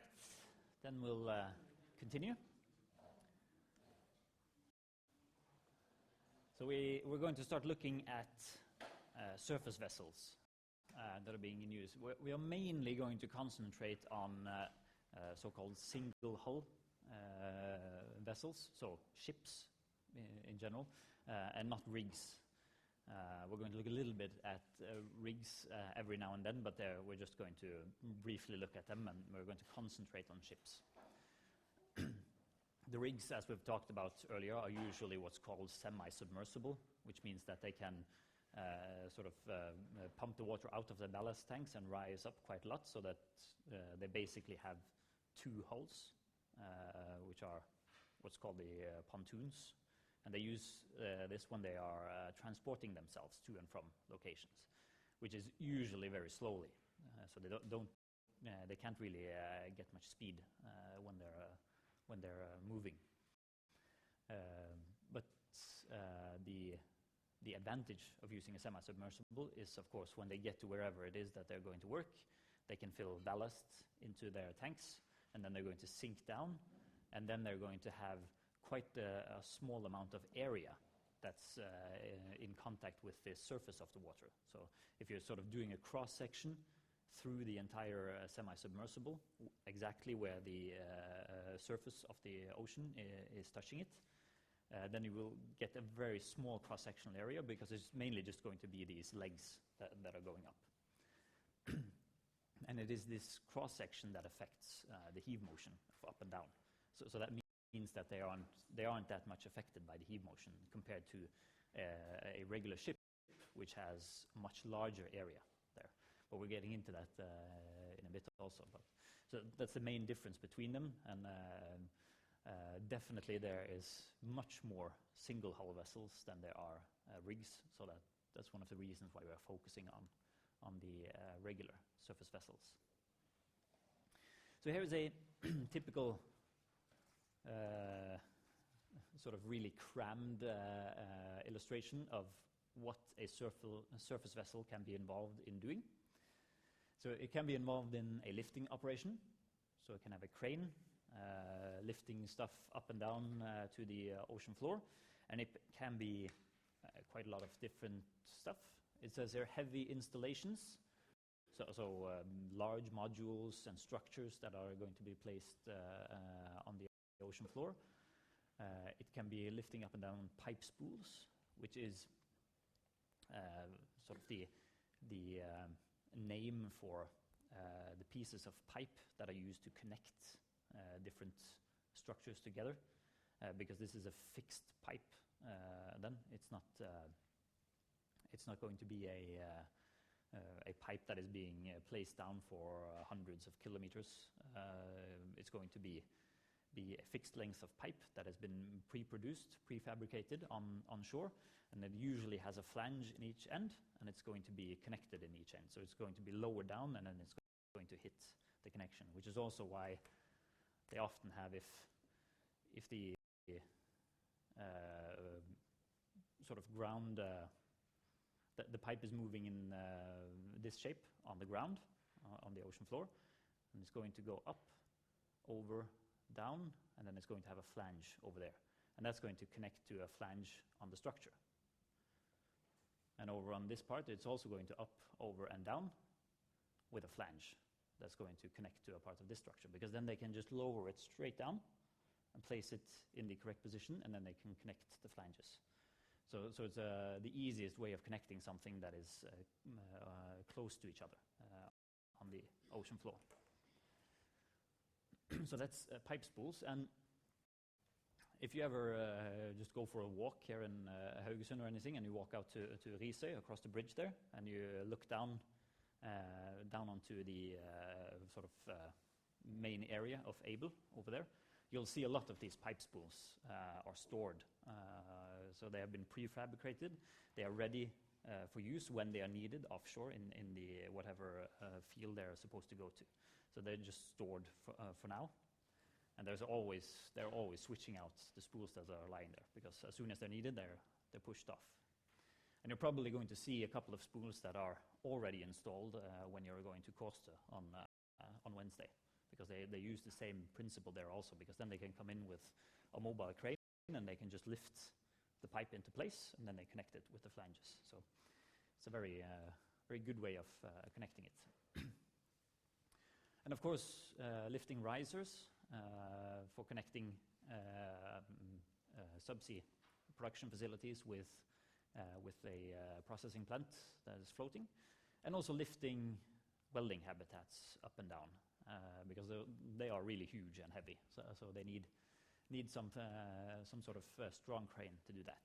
then we'll continue. So we're going to start looking at surface vessels that are being in use. We are mainly going to concentrate on so-called single hull vessels, so ships in general, and not rigs. We're going to look a little bit at rigs every now and then, but we're just going to briefly look at them, and we're going to concentrate on ships. The rigs, as we've talked about earlier, are usually what's called semi-submersible, which means that they can pump the water out of the ballast tanks and rise up quite a lot, so that they basically have two hulls, which are what's called the pontoons. And they use this when they are transporting themselves to and from locations, which is usually very slowly. So they can't really get much speed when they're moving. But the advantage of using a semi-submersible is, of course, when they get to wherever it is that they're going to work, they can fill ballast into their tanks, and then they're going to sink down, and then they're going to have quite a small amount of area that's in contact with the surface of the water. So if you're sort of doing a cross-section through the entire semi-submersible, exactly where the surface of the ocean is touching it, then you will get a very small cross-sectional area, because it's mainly just going to be these legs that are going up. And it is this cross-section that affects the heave motion up and down. So that means that they aren't that much affected by the heave motion compared to a regular ship, which has a much larger area there. But we're getting into that in a bit also. So that's the main difference between them, and definitely there is much more single hull vessels than there are rigs, so that's one of the reasons why we're focusing on the regular surface vessels. So here is a typical sort of really crammed illustration of what a surface vessel can be involved in doing. So it can be involved in a lifting operation, so it can have a crane lifting stuff up and down to the ocean floor, and it can be quite a lot of different stuff. It says there heavy installations, so large modules and structures that are going to be placed on the ocean floor. It can be lifting up and down pipe spools, which is sort of the name for the pieces of pipe that are used to connect different structures together, because this is a fixed pipe. Then it's not going to be a pipe that is being placed down for hundreds of kilometers. It's going to be a fixed length of pipe that has been pre-produced, prefabricated on shore, and it usually has a flange in each end, and it's going to be connected in each end. So it's going to be lower down, and then it's going to hit the connection, which is also why they often have, if the sort of ground, the pipe is moving in this shape on the ground, on the ocean floor, and it's going to go up, over, down, and then it's going to have a flange over there. And that's going to connect to a flange on the structure. And over on this part, it's also going to up, over, and down with a flange that's going to connect to a part of this structure, because then they can just lower it straight down and place it in the correct position, and then they can connect the flanges. So it's the easiest way of connecting something that is close to each other on the ocean floor. So that's pipe spools. And if you ever just go for a walk here in Haugesund or anything, and you walk out to Risøy, across the bridge there, and you look down onto the main area of Able over there, you'll see a lot of these pipe spools are stored. So they have been prefabricated. They are ready for use when they are needed offshore in the whatever field they're supposed to go to. So they're just stored for now. And they're always switching out the spools that are lying there, because as soon as they're needed, they're pushed off. And you're probably going to see a couple of spools that are already installed when you're going to Kårstø on Wednesday, because they use the same principle there also, because then they can come in with a mobile crane and they can just lift the pipe into place and then they connect it with the flanges. So it's a very good way of connecting it. And of course, lifting risers for connecting subsea production facilities with a processing plant that is floating, and also lifting welding habitats up and down, because they are really huge and heavy, so they need some sort of strong crane to do that.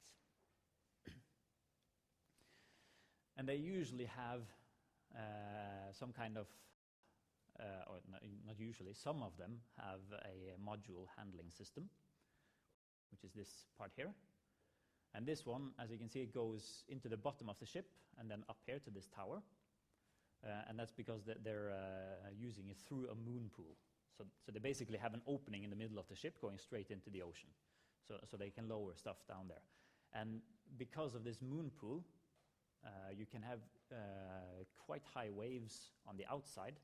And they usually have some kind of, or not usually, some of them have a module handling system, which is this part here. And this one, as you can see, it goes into the bottom of the ship and then up here to this tower. And that's because they're using it through a moon pool. So they basically have an opening in the middle of the ship going straight into the ocean. So they can lower stuff down there. And because of this moon pool, you can have quite high waves on the outside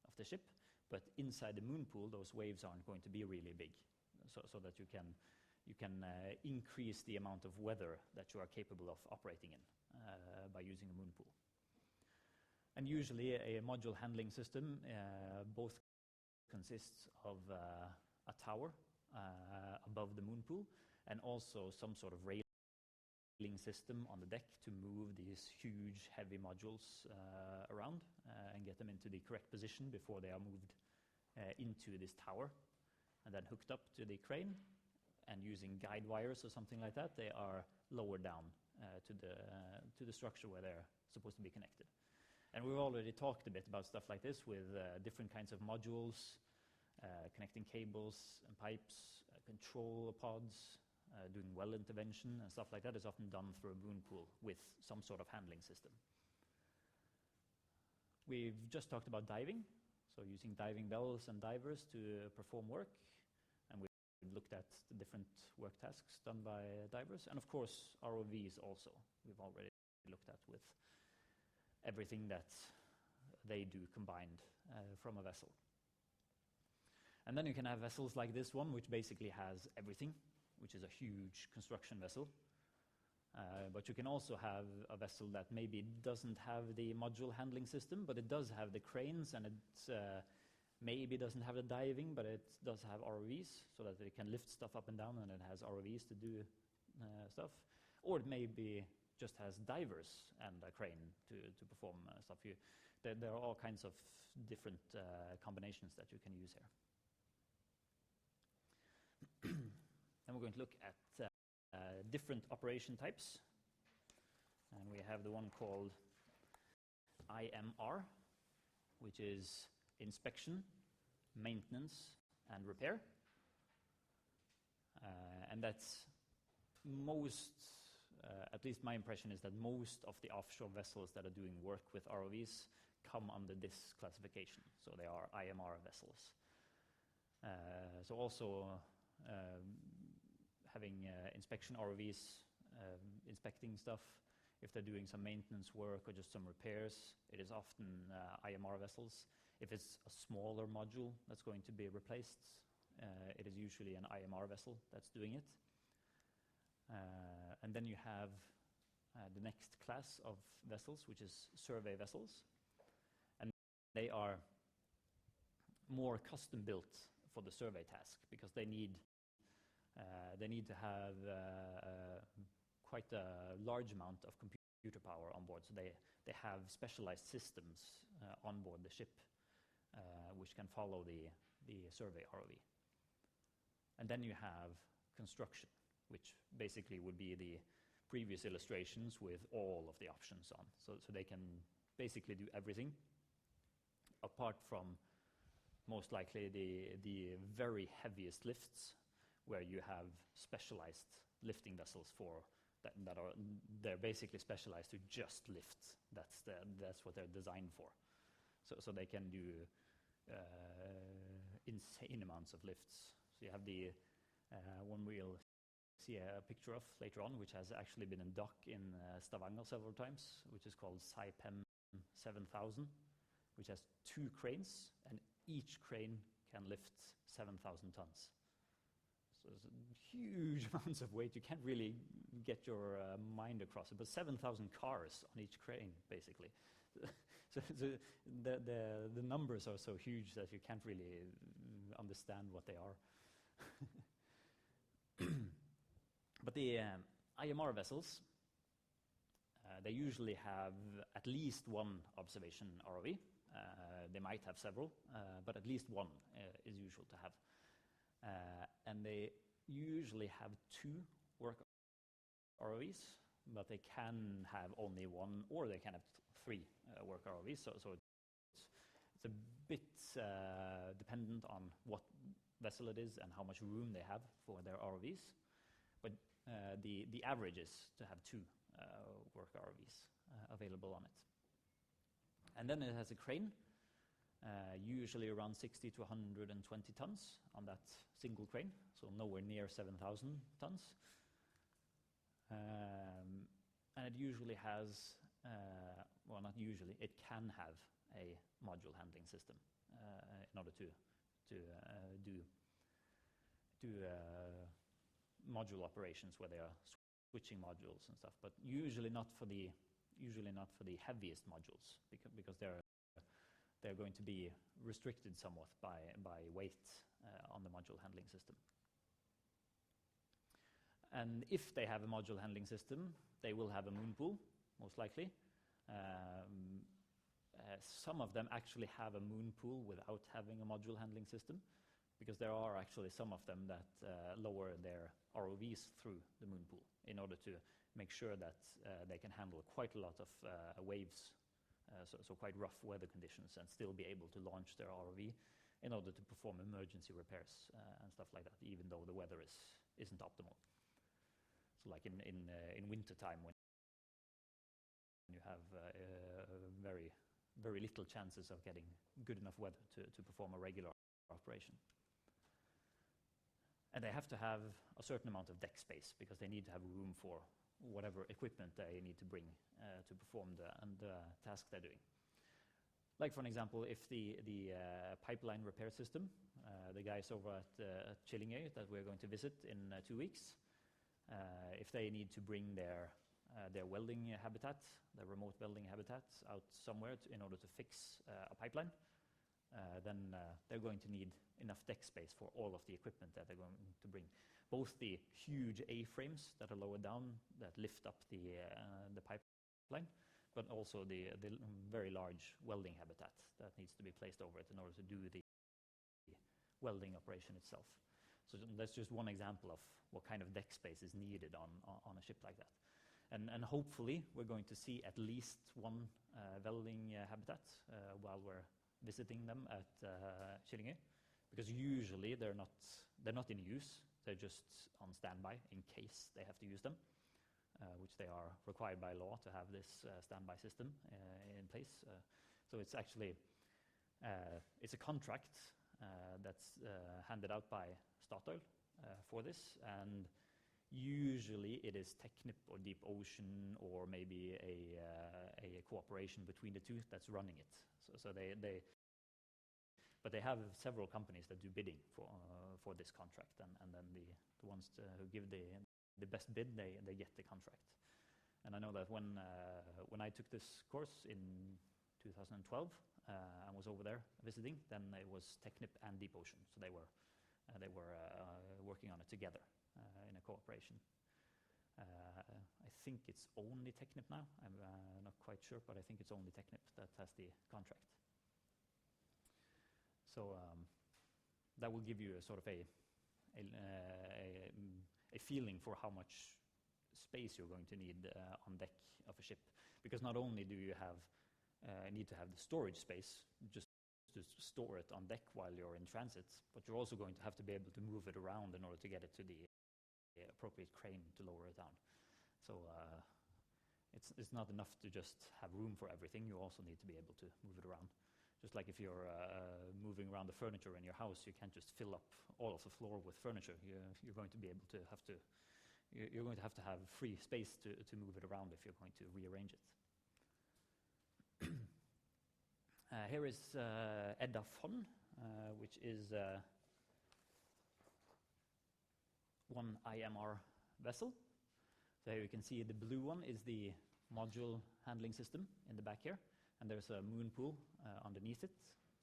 of the ship, but inside the moon pool, those waves aren't going to be really big, so that you can increase the amount of weather that you are capable of operating in by using a moon pool. And usually a module handling system both consists of a tower above the moon pool and also some sort of railing system on the deck to move these huge heavy modules around and get them into the correct position before they are moved into this tower and then hooked up to the crane. And using guide wires or something like that, they are lowered down to the structure where they're supposed to be connected. And we've already talked a bit about stuff like this with different kinds of modules, connecting cables and pipes, control pods, doing well intervention and stuff like that is often done through a moon pool with some sort of handling system. We've just talked about diving, so using diving bells and divers to perform work. And we've looked at the different work tasks done by divers. And of course, ROVs also, we've already looked at with everything that they do combined from a vessel. And then you can have vessels like this one, which basically has everything, which is a huge construction vessel. But you can also have a vessel that maybe doesn't have the module handling system, but it does have the cranes, and it maybe doesn't have the diving, but it does have ROVs, so that it can lift stuff up and down, and it has ROVs to do stuff. Or it maybe just has divers and a crane to perform stuff. There are all kinds of different combinations that you can use here. Then we're going to look at different operation types. And we have the one called IMR, which is inspection, maintenance, and repair. And that's most, at least my impression is that most of the offshore vessels that are doing work with ROVs come under this classification. So they are IMR vessels. So also having inspection ROVs, inspecting stuff. If they're doing some maintenance work or just some repairs, it is often IMR vessels. If it's a smaller module that's going to be replaced, it is usually an IMR vessel that's doing it. And then you have the next class of vessels, which is survey vessels. And they are more custom built for the survey task, because they need to have quite a large amount of computer power on board. So they have specialized systems on board the ship which can follow the survey ROV. And then you have construction, which basically would be the previous illustrations with all of the options on. So they can basically do everything, apart from most likely the very heaviest lifts, where you have specialized lifting vessels for that are they're basically specialized to just lift. That's what they're designed for. So they can do insane amounts of lifts. So you have the one we'll see a picture of later on, which has actually been in dock in Stavanger several times, which is called Saipem 7000, which has 2 cranes, and each crane can lift 7,000 tons. So it's huge amounts of weight. You can't really get your mind across it, but 7,000 cars on each crane, basically. So the numbers are so huge that you can't really understand what they are. But the IMR vessels, they usually have at least one observation ROV. They might have several, but at least one is usual to have. And they usually have 2 work ROVs, but they can have only 1, or they can have 3 work ROVs. So it's a bit dependent on what vessel it is and how much room they have for their ROVs. But the average is to have 2 work ROVs available on it. And then it has a crane, usually around 60 to 120 tons on that single crane, so nowhere near 7,000 tons. And it usually has, well, not usually, it can have a module handling system in order to do module operations where they are switching modules and stuff, but usually not for the heaviest modules, because they're going to be restricted somewhat by weight on the module handling system. And if they have a module handling system, they will have a moon pool, most likely. Some of them actually have a moon pool without having a module handling system, because there are actually some of them that lower their ROVs through the moon pool in order to make sure that they can handle quite a lot of waves, so quite rough weather conditions, and still be able to launch their ROV in order to perform emergency repairs and stuff like that, even though the weather isn't optimal. So like in winter time, when you have very, very little chances of getting good enough weather to perform a regular operation. And they have to have a certain amount of deck space, because they need to have room for whatever equipment they need to bring to perform the task they're doing. Like, for an example, if the pipeline repair system, the guys over at Chillingøy that we're going to visit in 2 weeks, if they need to bring their welding habitat, their remote welding habitat, out somewhere in order to fix a pipeline, then they're going to need enough deck space for all of the equipment that they're going to bring. Both the huge A-frames that are lowered down that lift up the pipeline, but also the very large welding habitat that needs to be placed over it in order to do the welding operation itself. So that's just one example of what kind of deck space is needed on a ship like that. And hopefully we're going to see at least one welding habitat while we're visiting them at Chillingøy, because usually they're not in use. They're just on standby in case they have to use them, which they are required by law to have this standby system in place. So it's actually it's a contract that's handed out by Statoil for this, and usually it is Technip or Deep Ocean, or maybe a cooperation between the two that's running it. So but they have several companies that do bidding for this contract, and then the ones who give the best bid, they get the contract. And I know that when I took this course in 2012 and was over there visiting, then it was Technip and Deep Ocean, so they were working on it together in a cooperation. I think it's only Technip now. I'm not quite sure, but I think it's only Technip that has the contract. So that will give you a sort of a feeling for how much space you're going to need on deck of a ship, because not only do you need to have the storage space just to store it on deck while you're in transit, but you're also going to have to be able to move it around in order to get it to the appropriate crane to lower it down. So it's not enough to just have room for everything. You also need to be able to move it around. Just like if you're moving around the furniture in your house, you can't just fill up all of the floor with furniture. You're going to be able to you're going to have free space to move it around if you're going to rearrange it. Here is Edda Fonn, which is one IMR vessel. So here you can see the blue one is the module handling system in the back here, and there's a moon pool underneath it.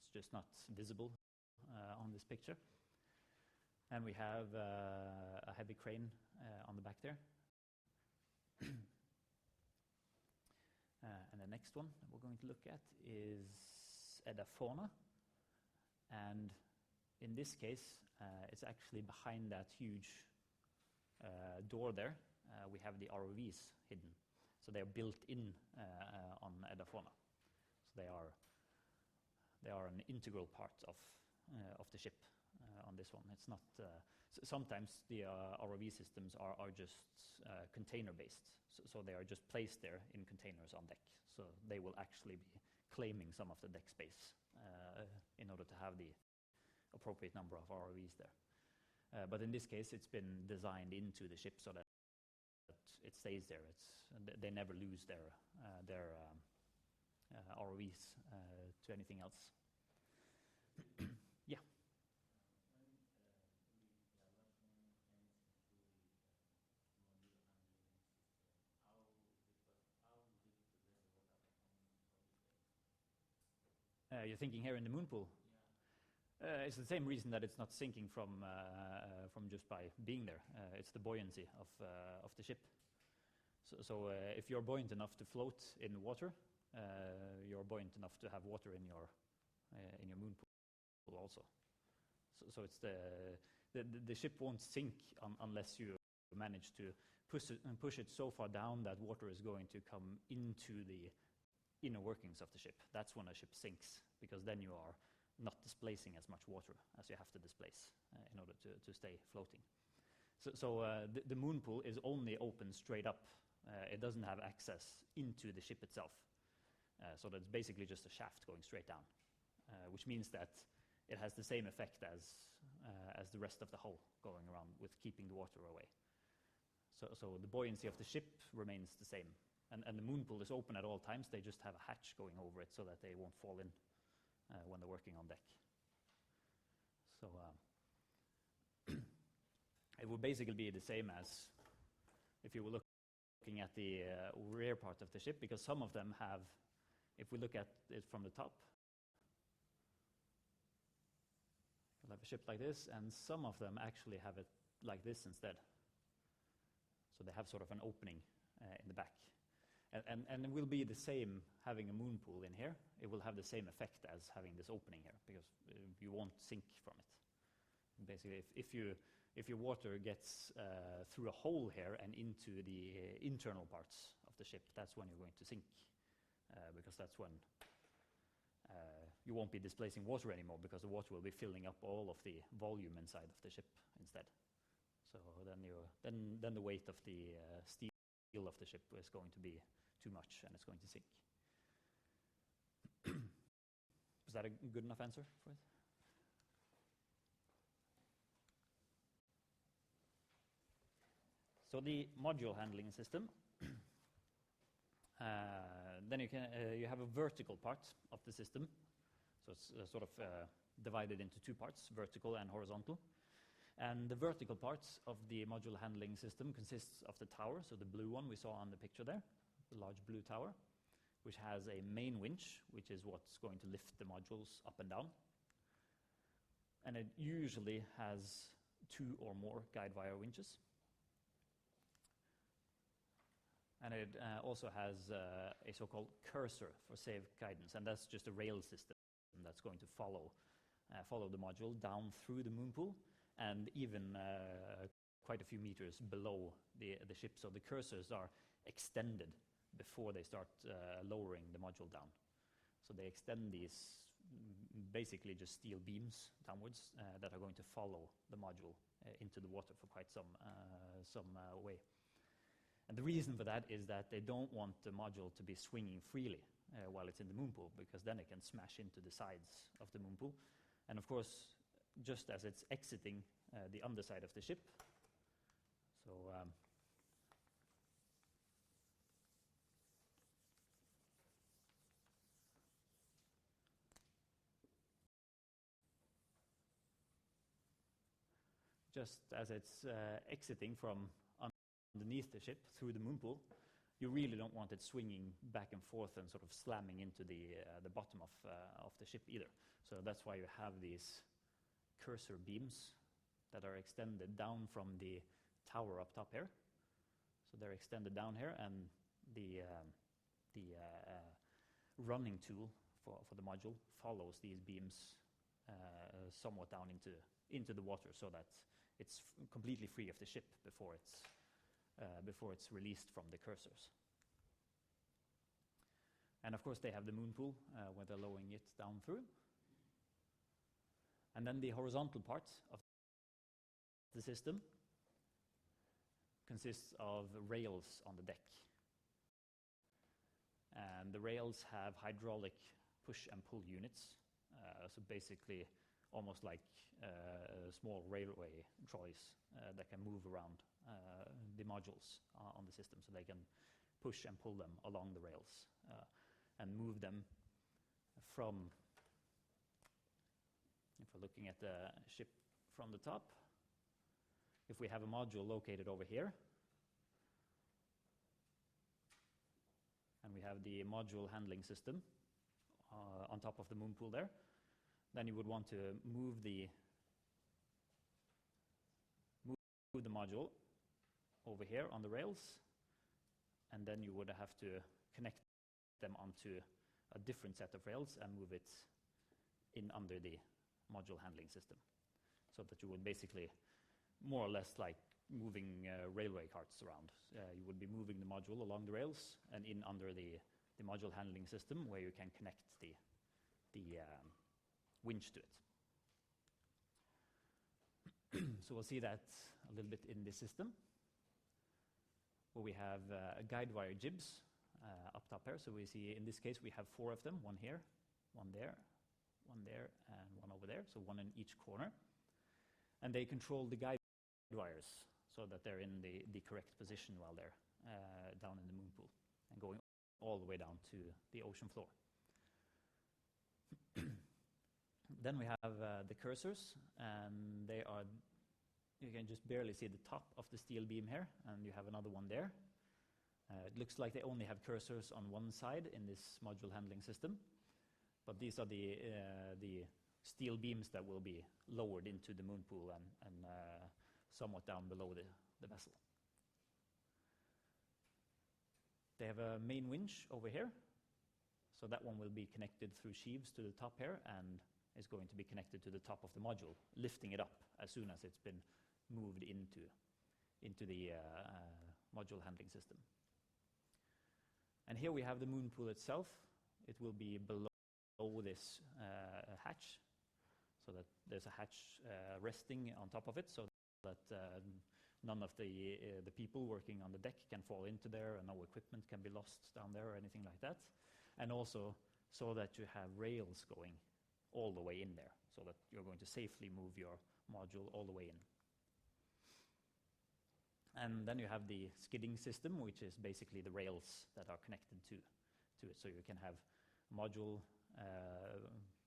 It's just not visible on this picture. And we have a heavy crane on the back there. And the next one that we're going to look at is Edda Fauna. And in this case, it's actually behind that huge door there. We have the ROVs hidden. So they are built in on Edda Fauna. So they are an integral part of the ship on this one. It's not. Sometimes the ROV systems are just container-based. So they are just placed there in containers on deck. So they will actually be claiming some of the deck space in order to have the appropriate number of ROVs there. But in this case, it's been designed into the ship so that it stays there. They never lose their ROVs to anything else. Yeah. You're thinking here in the moon pool? Yeah. It's the same reason that it's not sinking from just by being there. It's the buoyancy of the ship. So if you're buoyant enough to float in water, you're buoyant enough to have water in your moon pool also. So it's the ship won't sink unless you manage to push it so far down that water is going to come into the inner workings of the ship. That's when a ship sinks, because then you are not displacing as much water as you have to displace in order to stay floating. So the moon pool is only open straight up. It doesn't have access into the ship itself. So that's basically just a shaft going straight down, which means that it has the same effect as the rest of the hull going around with keeping the water away. So the buoyancy of the ship remains the same. And the moon pool is open at all times. They just have a hatch going over it so that they won't fall in when they're working on deck. So it would basically be the same as if you were looking at the rear part of the ship, because some of them have, if we look at it from the top, we'll have a ship like this, and some of them actually have it like this instead. So they have sort of an opening in the back. And it will be the same having a moon pool in here. It will have the same effect as having this opening here, because you won't sink from it. Basically, if your water gets through a hole here and into the internal parts of the ship, that's when you're going to sink, because that's when you won't be displacing water anymore, because the water will be filling up all of the volume inside of the ship instead. So then the weight of the steel of the ship is going to be too much, and it's going to sink. Was that a good enough answer for it? So the module handling system, then you have a vertical part of the system. So it's sort of divided into two parts, vertical and horizontal. And the vertical parts of the module handling system consists of the tower, so the blue one we saw on the picture there, the large blue tower, which has a main winch, which is what's going to lift the modules up and down. And it usually has 2 or more Guidewire winches. And it also has a so-called cursor for safe guidance, and that's just a rail system that's going to follow the module down through the moon pool, and even quite a few meters below the ship. So the cursors are extended before they start lowering the module down. So they extend these basically just steel beams downwards that are going to follow the module into the water for quite some way. And the reason for that is that they don't want the module to be swinging freely while it's in the moon pool, because then it can smash into the sides of the moon pool. And of course, just as it's exiting the underside of the ship, so just as it's exiting from underneath the ship through the moon pool, you really don't want it swinging back and forth and sort of slamming into the bottom of the ship either. So that's why you have these cursor beams that are extended down from the tower up top here. So they're extended down here, and the running tool for the module follows these beams somewhat down into the water, so that it's completely free of the ship before it's released from the cursors. And of course they have the moon pool where they're lowering it down through. And then the horizontal part of the system consists of rails on the deck. And the rails have hydraulic push and pull units, so basically almost like small railway trolleys that can move around the modules on the system, so they can push and pull them along the rails and move them from, if we're looking at the ship from the top, if we have a module located over here, and we have the module handling system on top of the moon pool there, then you would want to move the module over here on the rails, and then you would have to connect them onto a different set of rails and move it in under the module handling system, so that you would basically more or less like moving railway carts around. You would be moving the module along the rails and in under the module handling system, where you can connect the winch to it. So we'll see that a little bit in this system, where we have guidewire jibs up top here. So we see, in this case, we have 4 of them, one here, one there, and one over there, so one in each corner. And they control the guide wires so that they're in the correct position while they're down in the moon pool and going all the way down to the ocean floor. Then we have the cursors, and they are, you can just barely see the top of the steel beam here, and you have another one there. It looks like they only have cursors on one side in this module handling system, but these are the steel beams that will be lowered into the moon pool and somewhat down below the vessel. They have a main winch over here, so that one will be connected through sheaves to the top here and is going to be connected to the top of the module, lifting it up as soon as it's been moved into the module handling system. And here we have the moon pool itself. It will be below this hatch, so that there's a hatch resting on top of it, so that none of the people working on the deck can fall into there, and no equipment can be lost down there or anything like that. And also so that you have rails going all the way in there, so that you're going to safely move your module all the way in. And then you have the skidding system, which is basically the rails that are connected to it. So you can have a module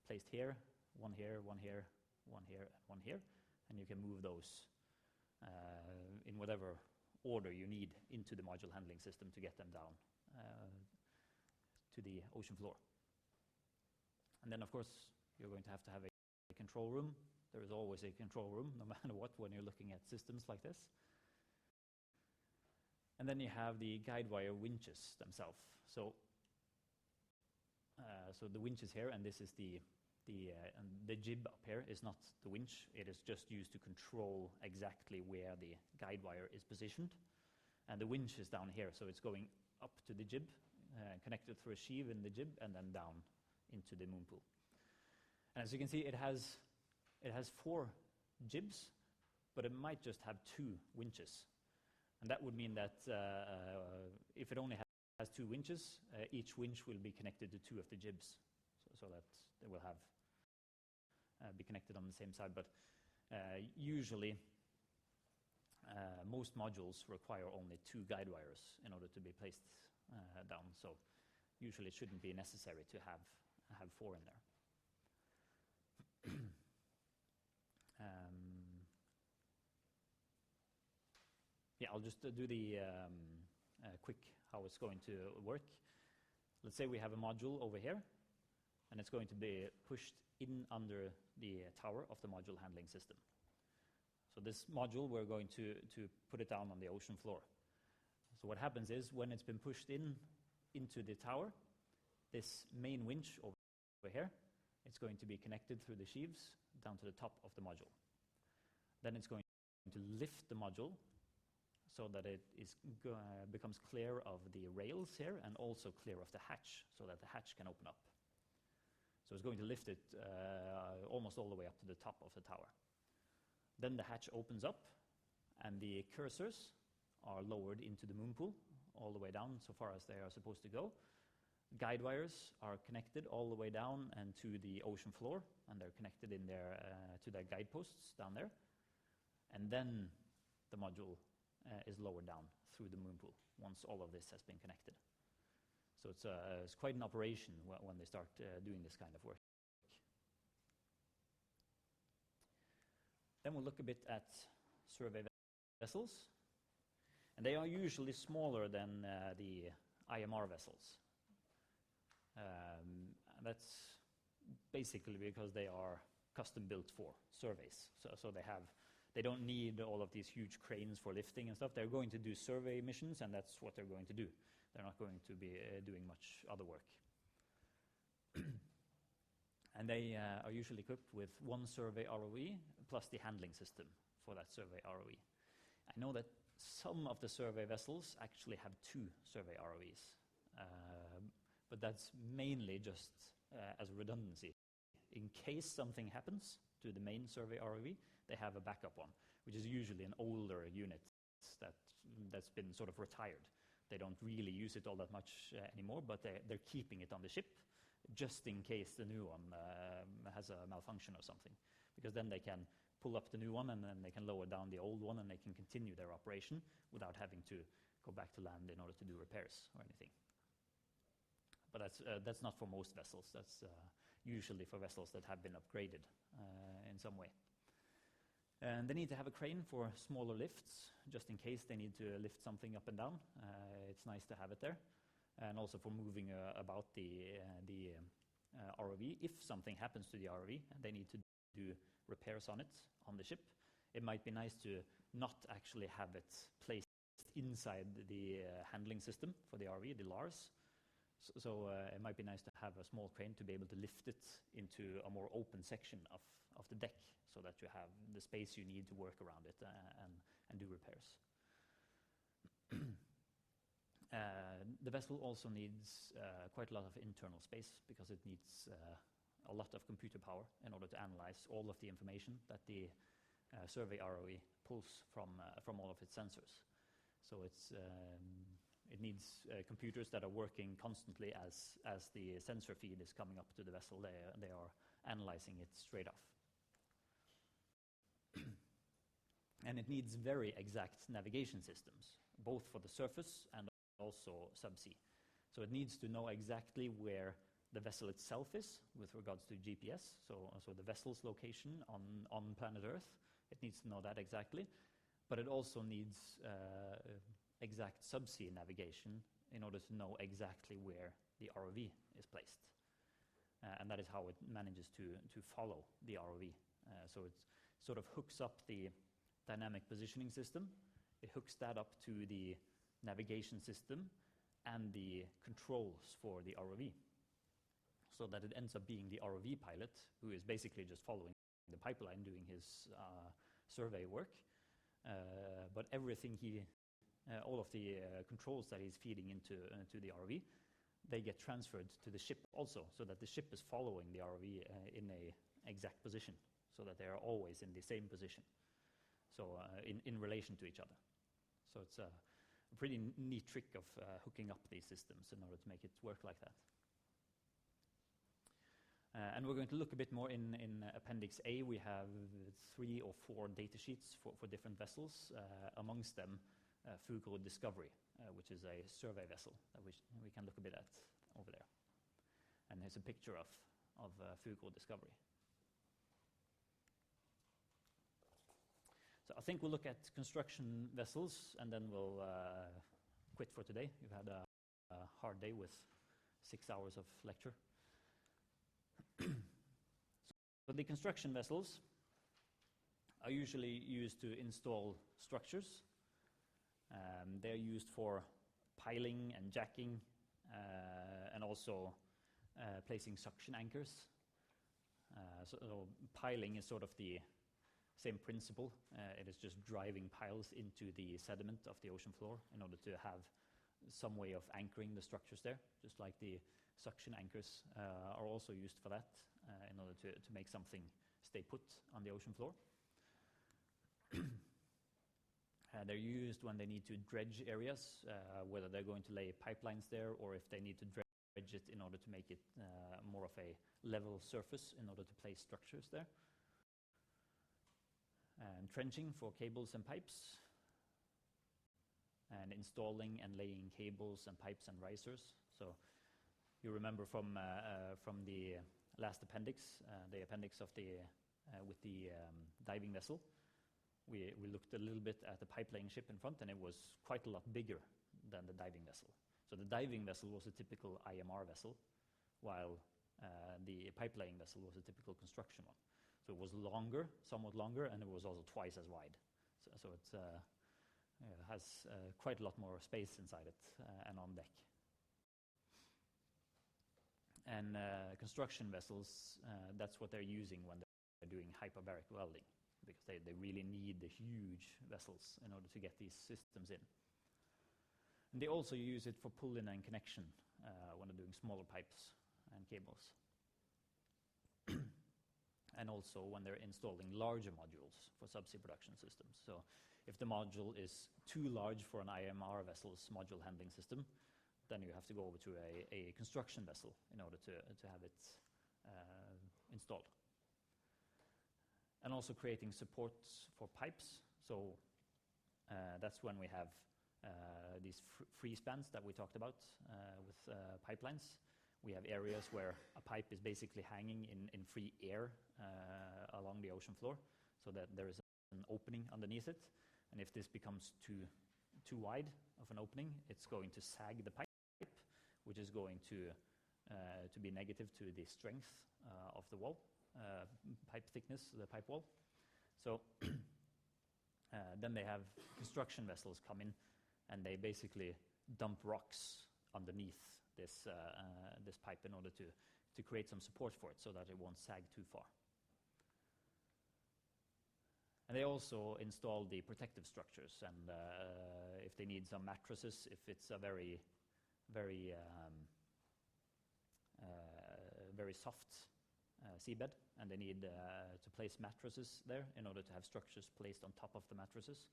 placed here, one here, one here, one here, and one here, and you can move those in whatever order you need into the module handling system to get them down to the ocean floor. And then, of course, you're going to have a control room. There is always a control room, no matter what, when you're looking at systems like this. And then you have the Guidewire winches themselves. So the winch is here, and this is the jib up here is not the winch. It is just used to control exactly where the Guidewire is positioned. And the winch is down here, so it's going up to the jib, connected through a sheave in the jib, and then down into the moon pool. And as you can see, it has 4 jibs, but it might just have 2 winches. And that would mean that if it only has 2 winches, each winch will be connected to 2 of the jibs, so that they will have be connected on the same side. But usually, most modules require only 2 guide wires in order to be placed down. So usually, it shouldn't be necessary to have 4 in there. Yeah, I'll just do the quick how it's going to work. Let's say we have a module over here, and it's going to be pushed in under the tower of the module handling system. So this module, we're going to put it down on the ocean floor. So what happens is, when it's been pushed into the tower, this main winch over here, it's going to be connected through the sheaves down to the top of the module. Then it's going to lift the module so that it becomes clear of the rails here and also clear of the hatch so that the hatch can open up. So it's going to lift it almost all the way up to the top of the tower. Then the hatch opens up and the cursors are lowered into the moon pool all the way down so far as they are supposed to go. Guide wires are connected all the way down and to the ocean floor, and they're connected in there to their guide posts down there. And then the module is lowered down through the moon pool once all of this has been connected. So it's quite an operation when they start doing this kind of work. Then we'll look a bit at survey vessels. And they are usually smaller than the IMR vessels. That's basically because they are custom built for surveys. So they don't need all of these huge cranes for lifting and stuff. They're going to do survey missions, and that's what they're going to do. They're not going to be doing much other work. And they are usually equipped with one survey ROE plus the handling system for that survey ROE. I know that some of the survey vessels actually have two survey ROEs, but that's mainly just as a redundancy. In case something happens to the main survey ROV, they have a backup one, which is usually an older unit that's been sort of retired. They don't really use it all that much anymore, but they're keeping it on the ship just in case the new one has a malfunction or something. Because then they can pull up the new one, and then they can lower down the old one, and they can continue their operation without having to go back to land in order to do repairs or anything. But that's not for most vessels. That's usually for vessels that have been upgraded in some way. And they need to have a crane for smaller lifts, just in case they need to lift something up and down. It's nice to have it there. And also for moving about the ROV. If something happens to the ROV and they need to do repairs on it, on the ship, it might be nice to not actually have it placed inside the handling system for the ROV, the LARS. So it might be nice to have a small crane to be able to lift it into a more open section of the deck so that you have the space you need to work around it and do repairs. The vessel also needs quite a lot of internal space because it needs a lot of computer power in order to analyze all of the information that the survey ROE pulls from all of its sensors. So it needs computers that are working constantly as the sensor feed is coming up to the vessel. They are analyzing it straight off. And it needs very exact navigation systems, both for the surface and also subsea. So it needs to know exactly where the vessel itself is with regards to GPS, so the vessel's location on planet Earth. It needs to know that exactly. But it also needs exact subsea navigation in order to know exactly where the ROV is placed. And that is how it manages to follow the ROV. So it sort of hooks up the dynamic positioning system. It hooks that up to the navigation system and the controls for the ROV, so that it ends up being the ROV pilot who is basically just following the pipeline, doing his survey work. But everything all of the controls that he's feeding into the ROV, they get transferred to the ship also, so that the ship is following the ROV in a exact position, so that they are always in the same position, so in relation to each other. So it's a pretty neat trick of hooking up these systems in order to make it work like that. And we're going to look a bit more in Appendix A. We have 3 or 4 data sheets for different vessels, amongst them Fugro Discovery, which is a survey vessel that we can look a bit at over there. And here's a picture of Fugro Discovery. So I think we'll look at construction vessels, and then we'll quit for today. We've had a hard day with 6 hours of lecture. So the construction vessels are usually used to install structures. They're used for piling and jacking, and also placing suction anchors. So piling is sort of the same principle. It is just driving piles into the sediment of the ocean floor in order to have some way of anchoring the structures there, just like the suction anchors are also used for that, in order to make something stay put on the ocean floor. They're used when they need to dredge areas, whether they're going to lay pipelines there or if they need to dredge it in order to make it more of a level surface in order to place structures there. And trenching for cables and pipes, and installing and laying cables and pipes and risers. So you remember from the last appendix, the appendix of the with the diving vessel, we looked a little bit at the pipelaying ship in front, and it was quite a lot bigger than the diving vessel. So the diving vessel was a typical IMR vessel, while the pipelaying vessel was a typical construction one. So it was longer, somewhat longer, and it was also twice as wide. So it has quite a lot more space inside it and on deck. And construction vessels, that's what they're using when they're doing hyperbaric welding, because they really need the huge vessels in order to get these systems in. And they also use it for pull-in and connection when they're doing smaller pipes and cables. And also when they're installing larger modules for subsea production systems. So if the module is too large for an IMR vessel's module handling system, then you have to go over to a construction vessel in order to have it installed. And also creating supports for pipes. So that's when we have these free spans that we talked about with pipelines. We have areas where a pipe is basically hanging in free air along the ocean floor, so that there is an opening underneath it. And if this becomes too wide of an opening, it's going to sag the pipe, which is going to be negative to the strength of the wall, pipe thickness, the pipe wall. So then they have construction vessels come in, and they basically dump rocks underneath this pipe in order to create some support for it, so that it won't sag too far. And they also install the protective structures, and if they need some mattresses, if it's a very soft seabed, and they need to place mattresses there in order to have structures placed on top of the mattresses,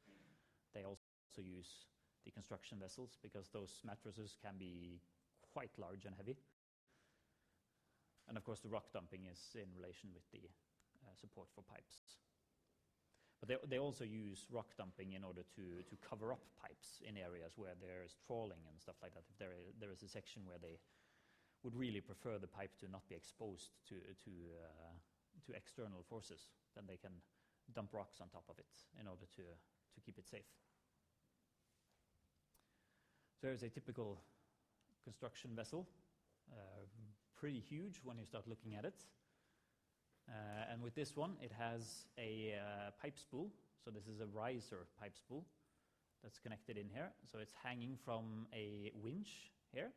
they also use the construction vessels, because those mattresses can be quite large and heavy. And of course the rock dumping is in relation with the support for pipes. But they also use rock dumping in order to cover up pipes in areas where there is trawling and stuff like that. If there is a section where they would really prefer the pipe to not be exposed to external forces, then they can dump rocks on top of it in order to keep it safe. So there's a typical construction vessel, pretty huge when you start looking at it. And with this one, it has a pipe spool. So this is a riser pipe spool that's connected in here. So it's hanging from a winch here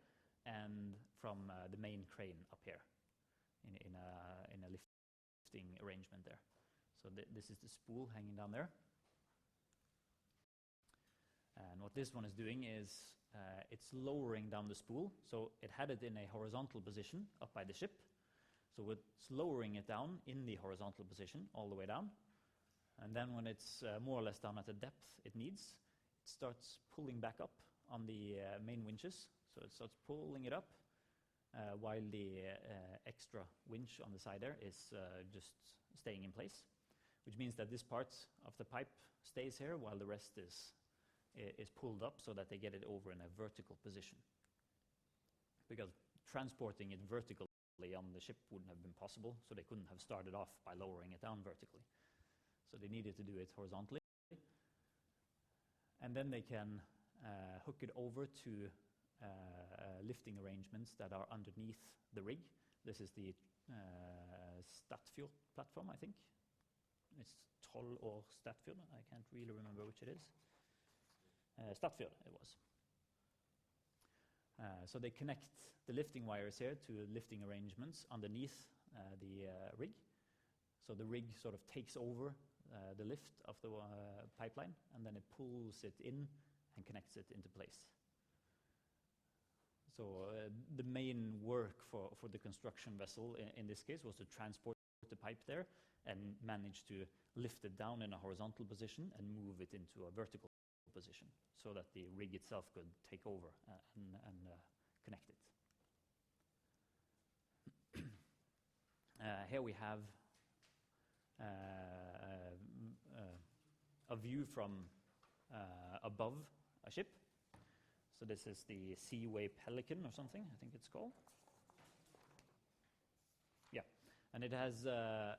and from the main crane up here in a lifting arrangement there. So this is the spool hanging down there. And what this one is doing is it's lowering down the spool. So it had it in a horizontal position up by the ship. So it's lowering it down in the horizontal position all the way down. And then when it's more or less down at the depth it needs, it starts pulling back up on the main winches. So it starts pulling it up while the extra winch on the side there is just staying in place, which means that this part of the pipe stays here while the rest is pulled up, so that they get it over in a vertical position. Because transporting it vertically on the ship wouldn't have been possible, so they couldn't have started off by lowering it down vertically. So they needed to do it horizontally, And then they can hook it over to lifting arrangements that are underneath the rig. This is the Statfjord platform, I think. It's Troll or Statfjord. I can't really remember which it is. Statfjord it was. So they connect the lifting wires here to lifting arrangements underneath the rig. So the rig sort of takes over the lift of the pipeline, and then it pulls it in and connects it into place. So the main work for the construction vessel in this case was to transport the pipe there and manage to lift it down in a horizontal position and move it into a vertical position so that the rig itself could take over and connect it. Here we have a view from above a ship. So this is the Seaway Pelican or something, I think it's called. Yeah, and it has a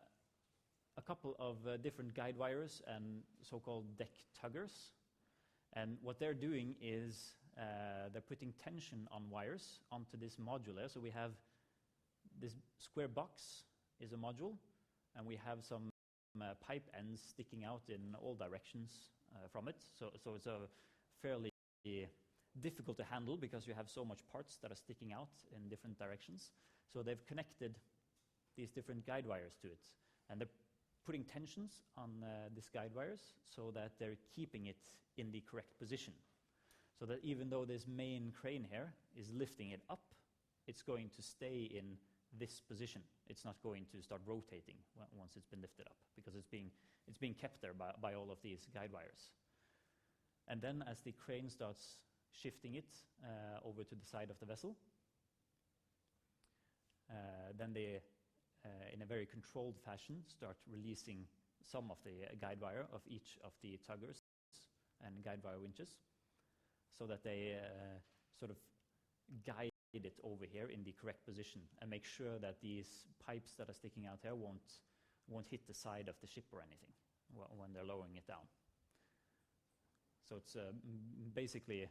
couple of different guide wires and so-called deck tuggers. And what they're doing is they're putting tension on wires onto this module here. So we have this square box is a module, and we have some pipe ends sticking out in all directions from it. So it's a fairly difficult to handle because you have so much parts that are sticking out in different directions. So they've connected these different guide wires to it, and they're putting tensions on these guide wires so that they're keeping it in the correct position. So that even though this main crane here is lifting it up, it's going to stay in this position. It's not going to start rotating once it's been lifted up, because it's being kept there by all of these guide wires. And then as the crane starts shifting it over to the side of the vessel, then they, in a very controlled fashion, start releasing some of the guide wire of each of the tuggers and Guidewire winches, so that they sort of guide it over here in the correct position and make sure that these pipes that are sticking out here won't hit the side of the ship or anything when they're lowering it down. So it's basically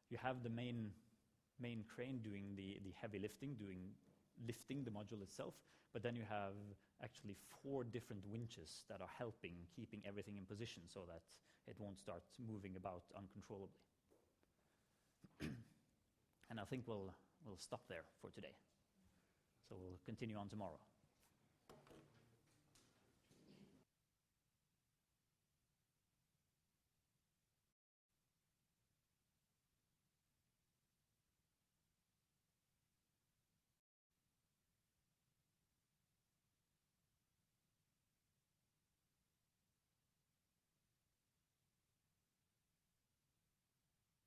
you have the main crane doing the heavy lifting, lifting the module itself, but then you have actually 4 different winches that are helping keeping everything in position so that it won't start moving about uncontrollably. And I think we'll stop there for today. So we'll continue on tomorrow.